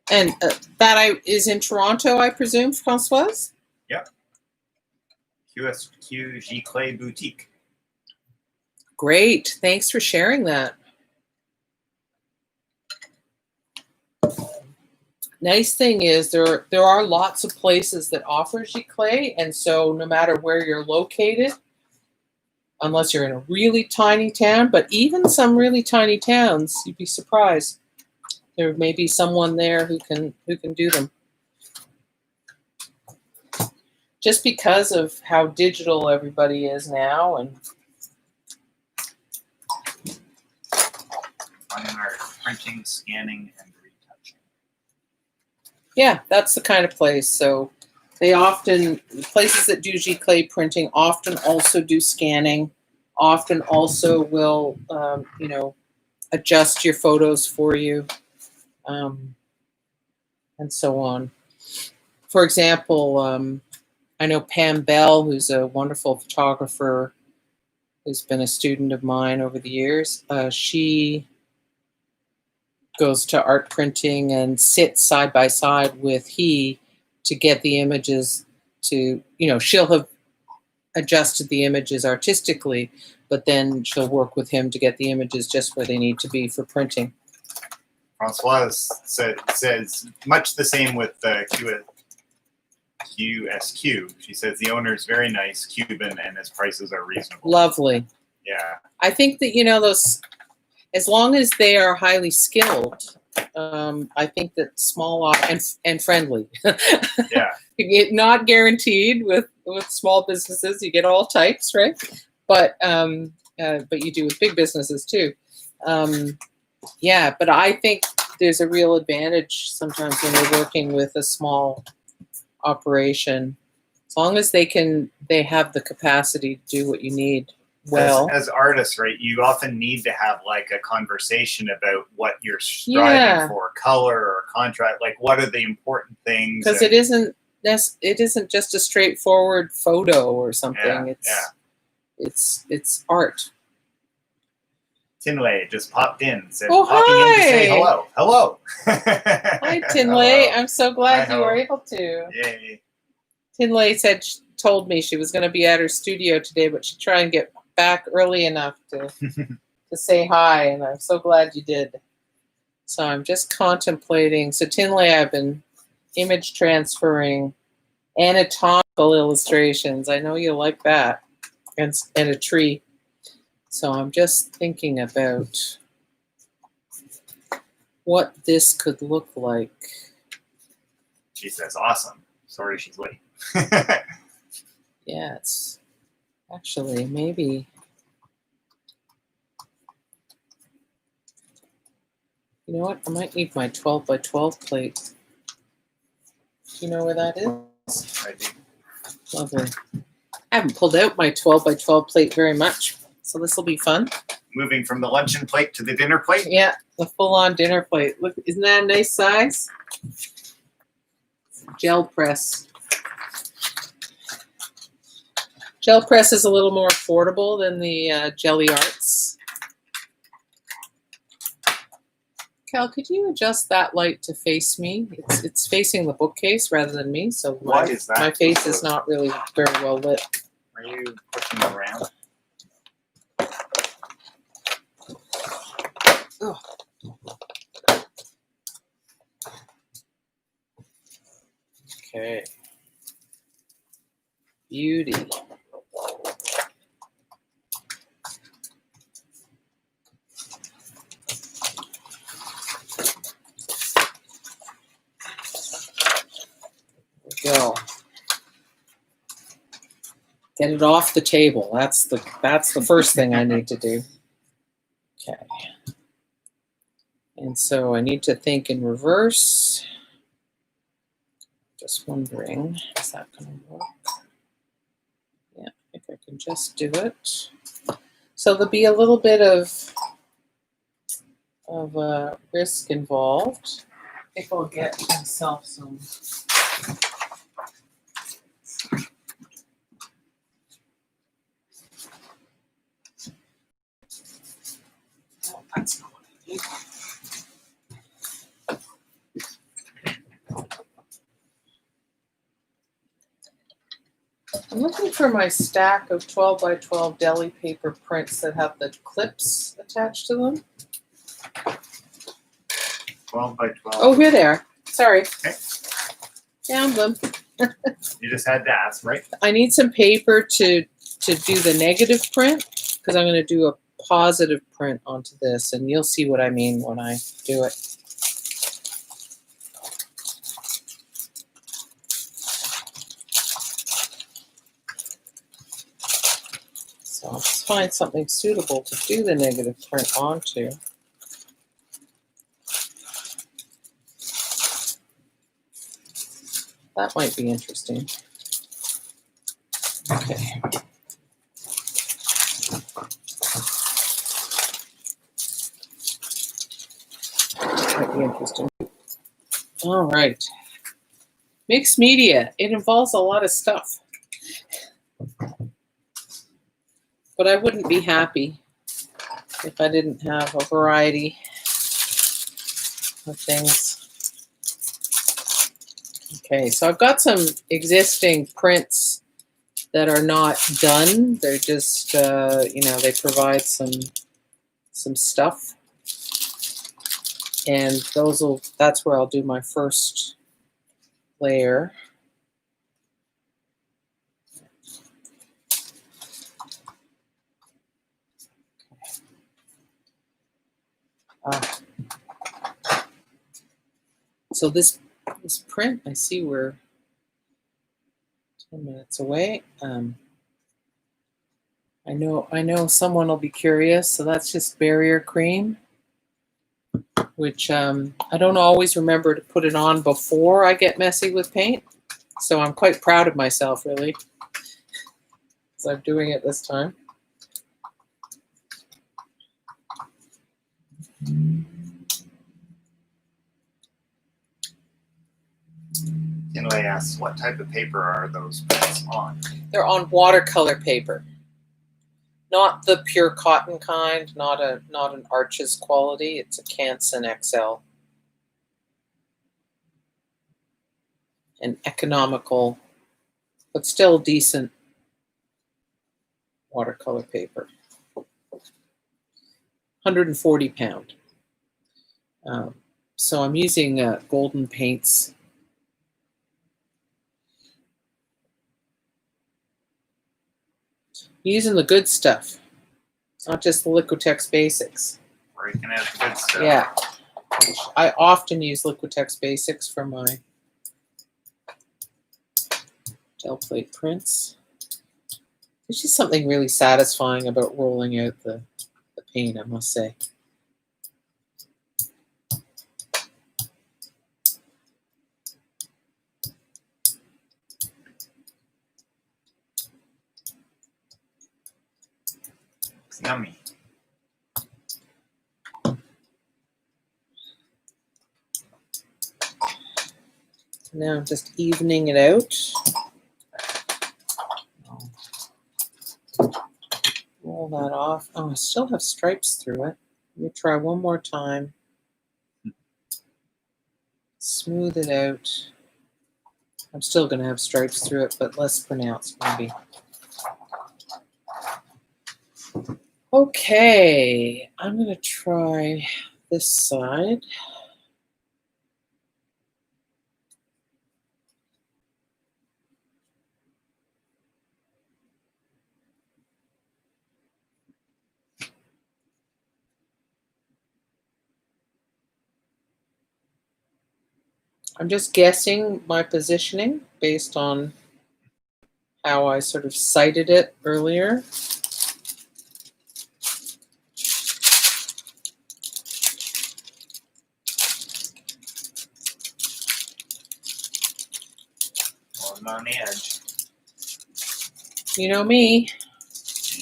And that is in Toronto, I presume, Françoise? Yep. QSQ Giclée Boutique. Great. Thanks for sharing that. Nice thing is there are lots of places that offer Giclée, and so no matter where you're located, unless you're in a really tiny town, but even some really tiny towns, you'd be surprised. There may be someone there who can do them. Just because of how digital everybody is now, and Fine art, printing, scanning, and retouching. yeah, that's the kind of place. So they often, places that do Giclée printing often also do scanning, often also will, adjust your photos for you, and so on. For example, I know Pam Bell, who's a wonderful photographer, who's been a student of mine over the years. She goes to art printing and sits side by side with he to get the images to, she'll have adjusted the images artistically, but then she'll work with him to get the images just where they need to be for printing. Françoise says much the same with QSQ. She says the owner is very nice, Cuban, and his prices are reasonable. Lovely. Yeah. I think that, those, as long as they are highly skilled, I think that small and friendly. Yeah. Not guaranteed with small businesses. You get all types, right? But you do with big businesses too. Yeah, but I think there's a real advantage sometimes when you're working with a small operation, as long as they have the capacity to do what you need well. As artists, right, you often need to have like a conversation about what you're striving for, color or contrast, like what are the important things. Because it isn't just a straightforward photo or something. It's art. Tinley just popped in. Said, oh, popping hi. in to say hello. Hello. Hi, Tinley. I'm so glad you were able to. Yay. Tinley told me she was going to be at her studio today, but she'd try and get back early enough to say hi, and I'm so glad you did. So I'm just contemplating. So Tinley, I've been image transferring anatomical illustrations. I know you like that, and a tree. So I'm just thinking about what this could look like. She says, awesome. Sorry she's late. Yeah, it's actually maybe. You know what? I might need my 12 by 12 plate. Do you know where that is? I do. Lovely. I haven't pulled out my 12 by 12 plate very much, so this will be fun. Moving from the luncheon plate to the dinner plate? Yeah, the full-on dinner plate. Look, isn't that a nice size? Gel press. Gel press is a little more affordable than the Jelly Arts. Cal, could you adjust that light to face me? It's facing the bookcase rather than me, so Why is that? My face is not really very well lit. Are you pushing it around? Oh. Okay. Beauty. Go. Get it off the table. That's the first thing I need to do. Okay. And so I need to think in reverse. Just wondering, is that going to work? Yeah, I think I can just do it. So there'll be a little bit of risk involved. I think I'll get myself some. Oh, that's not what I need. I'm looking for my stack of 12 by 12 deli paper prints that have the clips attached to them. 12 by 12. Oh, here they are. Sorry. Okay. Found them. You just had to ask, right? I need some paper to do the negative print because I'm going to do a positive print onto this, and you'll see what I mean when I do it. So I'll just find something suitable to do the negative print onto. That might be interesting. Okay. Might be interesting. All right. Mixed media. It involves a lot of stuff. But I wouldn't be happy if I didn't have a variety of things. Okay, so I've got some existing prints that are not done. They're just, they provide some stuff. And that's where I'll do my first layer. So this print, I see we're 10 minutes away. I know someone will be curious. So that's just barrier cream, which I don't always remember to put it on before I get messy with paint. So I'm quite proud of myself, really, because I'm doing it this time. Kinley asks, what type of paper are those prints on? They're on watercolor paper, not the pure cotton kind, not an Arches quality. It's a Canson XL, an economical, but still decent watercolor paper. 140 pound. So I'm using Golden Paints. Using the good stuff, not just the Liquitex Basics. Where you can add the good stuff. Yeah, I often use Liquitex Basics for my gel plate prints. There's just something really satisfying about rolling out the paint, I must say. It's yummy. Now I'm just evening it out. Roll that off. Oh, I still have stripes through it. Let me try one more time. Smooth it out. I'm still going to have stripes through it, but less pronounced maybe. Okay, I'm going to try this side. I'm just guessing my positioning based on how I sort of sighted it earlier. on the edge. You know me.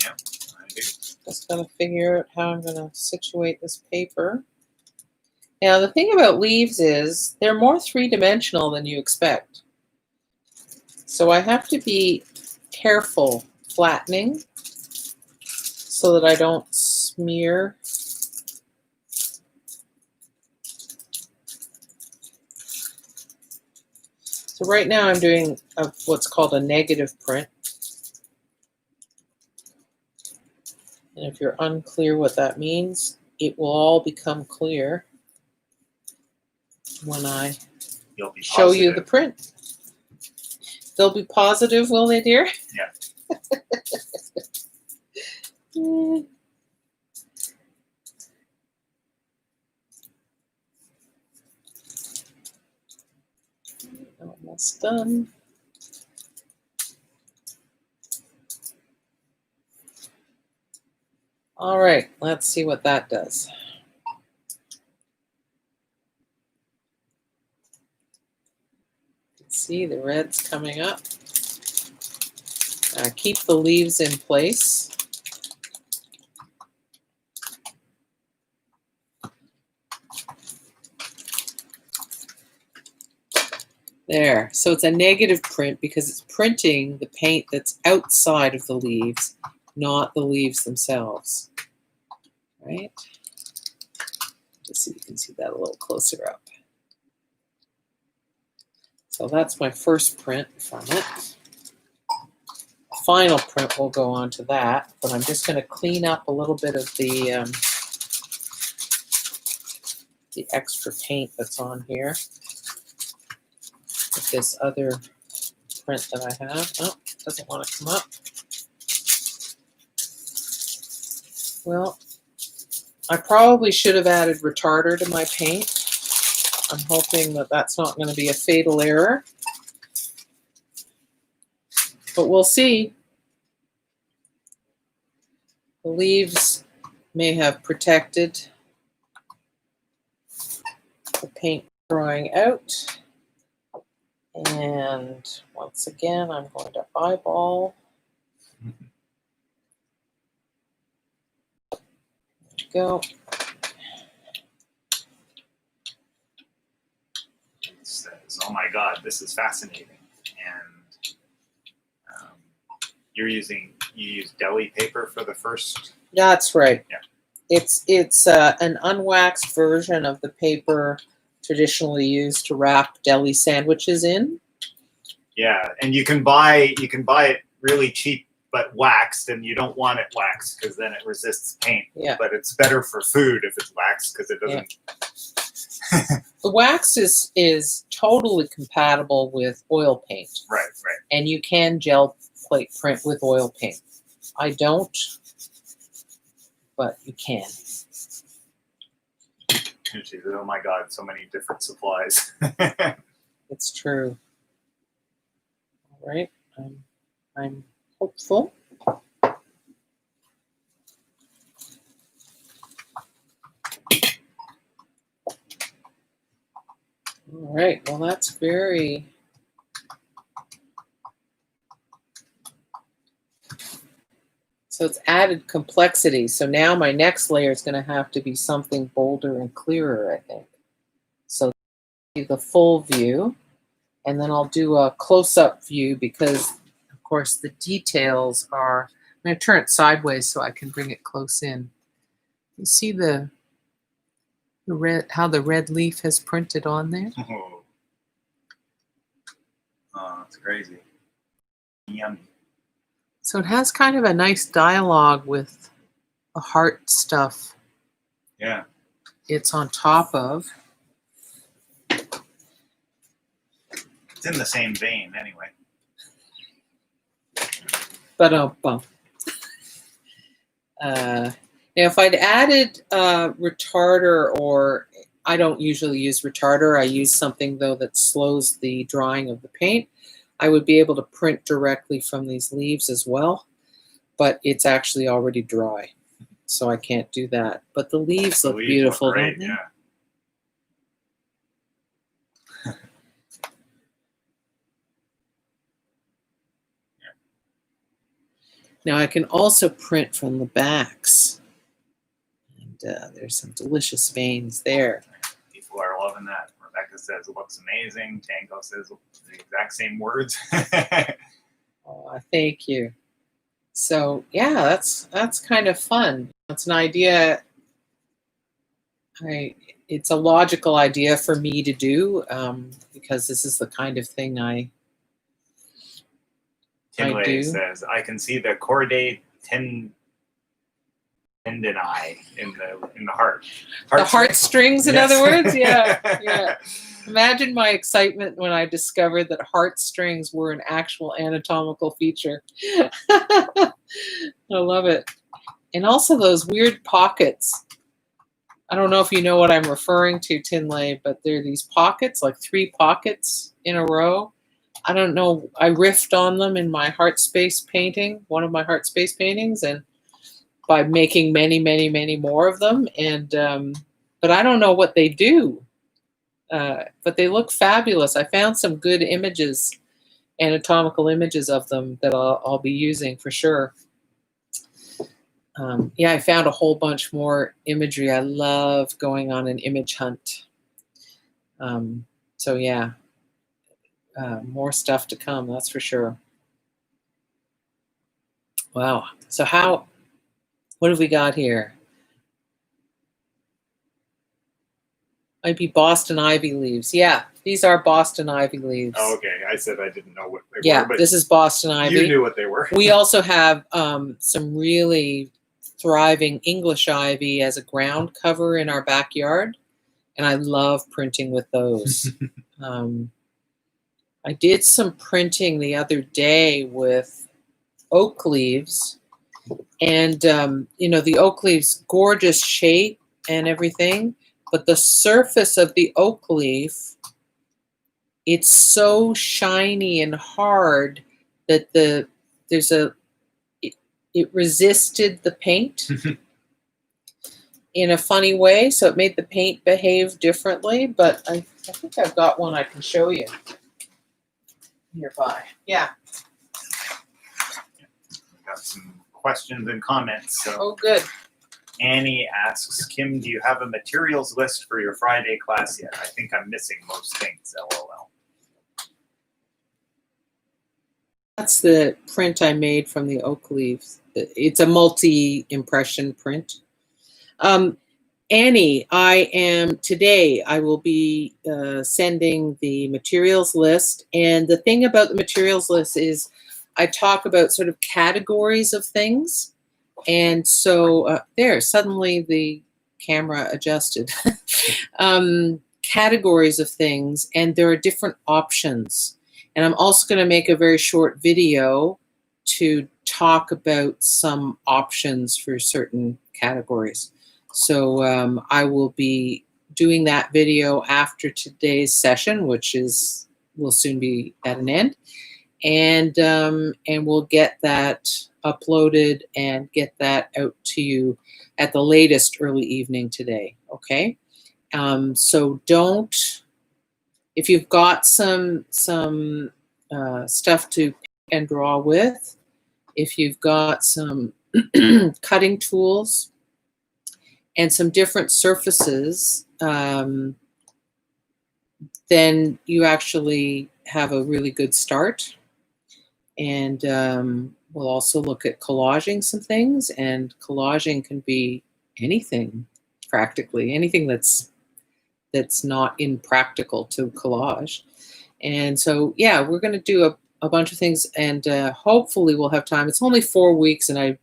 Yep, I do. Just gotta figure out how I'm gonna situate this paper. Now the thing about leaves is they're more three-dimensional than you expect. So I have to be careful flattening so that I don't smear. So right now I'm doing what's called a negative print. And if you're unclear what that means, it will all become clear when I show you the print. They'll be positive, will they, dear? Yeah. Almost done. All right, let's see what that does. See the red's coming up. Keep the leaves in place. There, so it's a negative print because it's printing the paint that's outside of the leaves, not the leaves themselves, right? Just so you can see that a little closer up. So that's my first print from it. The final print will go on to that, but I'm just going to clean up a little bit of the extra paint that's on here with this other print that I have. Oh, it doesn't want to come up. Well, I probably should have added retarder to my paint. I'm hoping that that's not going to be a fatal error. But we'll see. The leaves may have protected the paint drying out. And once again, I'm going to eyeball. There we go. It says, "Oh my God, this is fascinating." And you use Deli Paper for the first. That's right. Yeah. It's an unwaxed version of the paper traditionally used to wrap deli sandwiches in. Yeah, and you can buy it really cheap but waxed, and you don't want it waxed because then it resists paint. Yeah. But it's better for food if it's waxed because it doesn't. Yeah. The wax is totally compatible with oil paint. Right, right. And you can gel plate print with oil paint. I don't, but you can. She said, "Oh my God, so many different supplies." It's true. All right, I'm hopeful. All right, well that's very... So it's added complexity. So now my next layer is going to have to be something bolder and clearer, I think. So the full view, and then I'll do a close-up view because, of course, the details are... I'm going to turn it sideways so I can bring it close in. You see the red, how the red leaf has printed on there? Oh, that's crazy. Yummy. So it has kind of a nice dialogue with the heart stuff. Yeah. It's on top of. It's in the same vein, anyway. But now if I'd added retarder, or I don't usually use retarder, I use something though that slows the drying of the paint, I would be able to print directly from these leaves as well, but it's actually already dry, so I can't do that. But the leaves look beautiful, don't they? Yeah. Now I can also print from the backs. And there's some delicious veins there. People are loving that. Rebecca says it looks amazing. Tango says the exact same words. Oh, thank you. So yeah, that's kind of fun. It's an idea. It's a logical idea for me to do because this is the kind of thing I Timley do. says, I can see the chordate tendini in the heart. The heartstrings, in other words? Yeah, yeah. Imagine my excitement when I discovered that heartstrings were an actual anatomical feature. I love it. And also those weird pockets. I don't know if you know what I'm referring to, Tinley, but there are these pockets, like 3 pockets in a row. I don't know. I riffed on them in my heart space painting, one of my heart space paintings, and by making many, many, many more of them. And but I don't know what they do. But they look fabulous. I found some good images, anatomical images of them that I'll be using for sure. Yeah, I found a whole bunch more imagery. I love going on an image hunt. So yeah, more stuff to come, that's for sure. Wow. So what have we got here? Might be Boston ivy leaves. Yeah, these are Boston ivy leaves. Oh, okay. I said I didn't know what they were. Yeah, But this is Boston ivy. You knew what they were. We also have some really thriving English ivy as a ground cover in our backyard, and I love printing with those. I did some printing the other day with oak leaves, and the oak leaves, gorgeous shape and everything, but the surface of the oak leaf, it's so shiny and hard that it resisted the paint in a funny way, so it made the paint behave differently. But I think I've got one I can show you nearby. Yeah. Got some questions and comments. So. Oh, good. Annie asks, Kim, do you have a materials list for your Friday class yet? I think I'm missing most things, LOL. That's the print I made from the oak leaves. It's a multi-impression print. Annie, today I will be sending the materials list. And the thing about the materials list is I talk about sort of categories of things. And so suddenly the camera adjusted. Categories of things, and there are different options. And I'm also going to make a very short video to talk about some options for certain categories. So I will be doing that video after today's session, which will soon be at an end. And we'll get that uploaded and get that out to you at the latest early evening today. Okay. So if you've got some stuff to pick and draw with, if you've got some cutting tools and some different surfaces, then you actually have a really good start. And we'll also look at collaging some things, and collaging can be anything, practically anything that's not impractical to collage. And so, yeah, we're going to do a bunch of things, and hopefully we'll have time. It's only 4 weeks, and I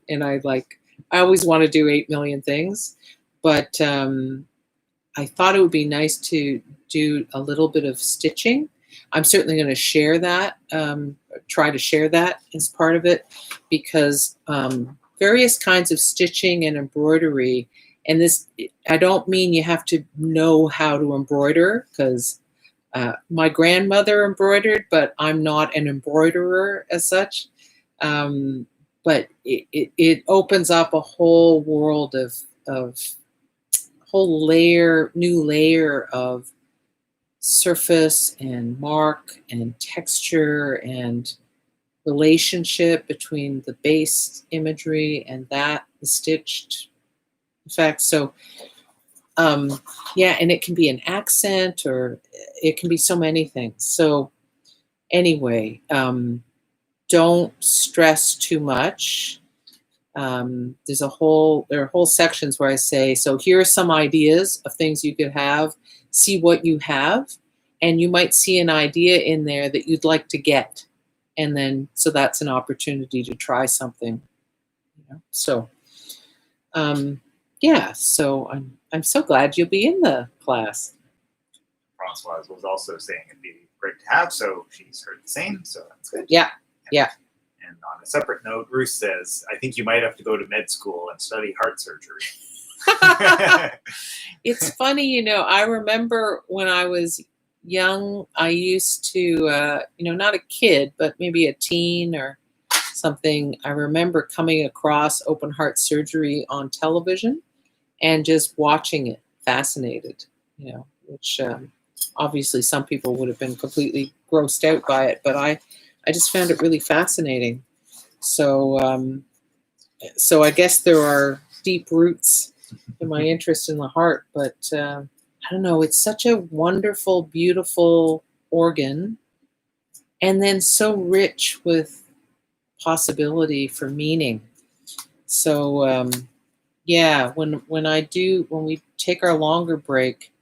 always want to do 8 million things, but I thought it would be nice to do a little bit of stitching. I'm certainly going to share that, try to share that as part of it, because various kinds of stitching and embroidery, and this, I don't mean you have to know how to embroider, because my grandmother embroidered, but I'm not an embroiderer as such. But it opens up a whole world of new layer of surface and mark and texture and relationship between the base imagery and the stitched effect. So yeah, and it can be an accent, or it can be so many things. So anyway, don't stress too much. There are whole sections where I say, so here are some ideas of things you could have, see what you have, and you might see an idea in there that you'd like to get. And then, so that's an opportunity to try something, So, yeah, so I'm so glad you'll be in the class. Francoise was also saying it'd be great to have, so she's heard the same, so that's good. Yeah, yeah. And on a separate note, Ruth says, I think you might have to go to med school and study heart surgery. It's funny, I remember when I was young, I used to, not a kid, but maybe a teen or something. I remember coming across open heart surgery on television and just watching it, fascinated, which obviously some people would have been completely grossed out by it, but I just found it really fascinating. So, so I guess there are deep roots in my interest in the heart, but I don't know, it's such a wonderful, beautiful organ, and then so rich with possibility for meaning. So, yeah, when we take our longer break,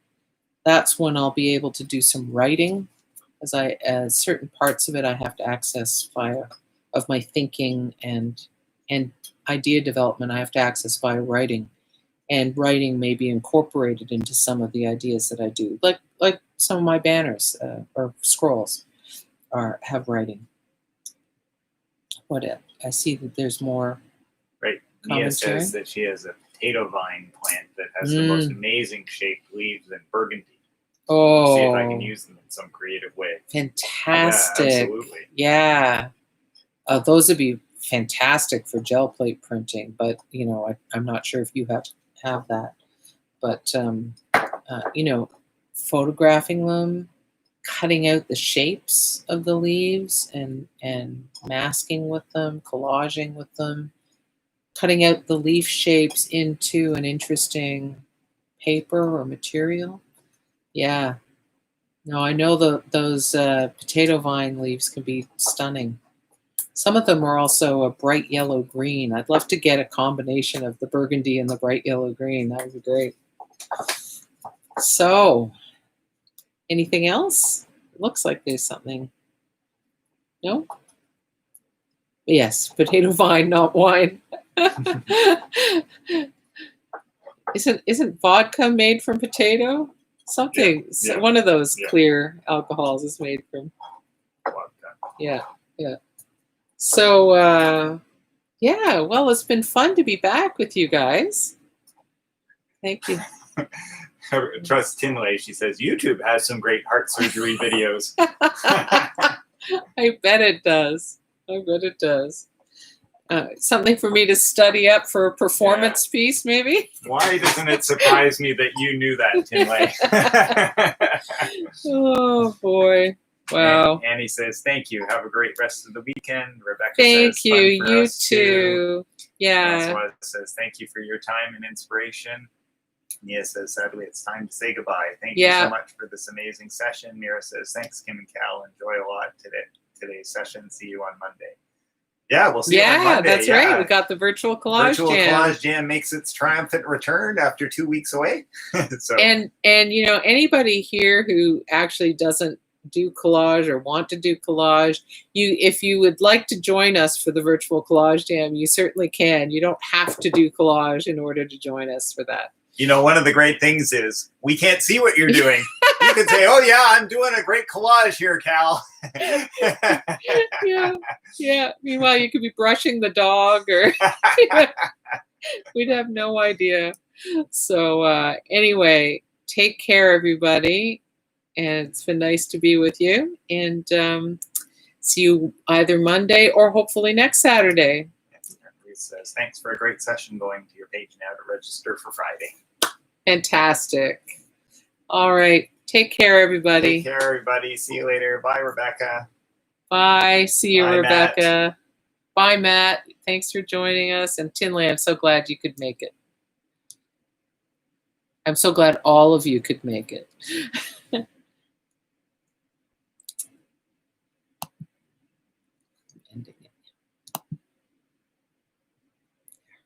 that's when I'll be able to do some writing, as certain parts of it I have to access via of my thinking and idea development. I have to access via writing, and writing may be incorporated into some of the ideas that I do, like some of my banners or scrolls have writing. What I see that there's more. Right. Mia says that she has a potato vine plant that has the most amazing shaped leaves in burgundy. Oh, see if I can use them in some creative way. Fantastic. Yeah, absolutely. Yeah. Those would be fantastic for gel plate printing, but I'm not sure if you have that. But photographing them, cutting out the shapes of the leaves and masking with them, collaging with them, cutting out the leaf shapes into an interesting paper or material. Yeah. No, I know those potato vine leaves can be stunning. Some of them are also a bright yellow green. I'd love to get a combination of the burgundy and the bright yellow green. That would be great. So, anything else? It looks like there's something. No? Yes, potato vine, not wine. Isn't vodka made from potato? Something. Yeah. One of those clear alcohols is made from vodka. Yeah. So, yeah, well, it's been fun to be back with you guys. Thank you. Trust Tinley, she says, YouTube has some great heart surgery videos. I bet it does. Something for me to study up for a performance piece, maybe? Why doesn't it surprise me that you knew that, Tinley? Oh, boy. Wow. Annie says, thank you. Have a great rest of the weekend. Rebecca says, Thank you. You too. Yeah. François says, thank you for your time and inspiration. Nia says, sadly, it's time to say goodbye. Thank you so much for this amazing session. Mira says, thanks, Kim and Kal. Enjoy a lot today's session. See you on Monday. Yeah, we'll see you on Monday. That's right. We got the Virtual Collage Jam. Virtual Collage Jam makes its triumphant return after 2 weeks away. So. And anybody here who actually doesn't do collage or want to do collage, if you would like to join us for the Virtual Collage Jam, you certainly can. You don't have to do collage in order to join us for that. One of the great things is we can't see what you're doing. You can say, oh, yeah, I'm doing a great collage here, Kal. Yeah. Meanwhile, you could be brushing the dog or we'd have no idea. So anyway, take care, everybody. And it's been nice to be with you. And see you either Monday or hopefully next Saturday. Ruth says, thanks for a great session. Going to your page now to register for Friday. Fantastic. All right. Take care, everybody. Take care, everybody. See you later. Bye, Rebecca. Bye. See you, Bye, Matt. Rebecca. Bye, Matt. Thanks for joining us. And Tinley, I'm so glad you could make it. I'm so glad all of you could make it. Ending it.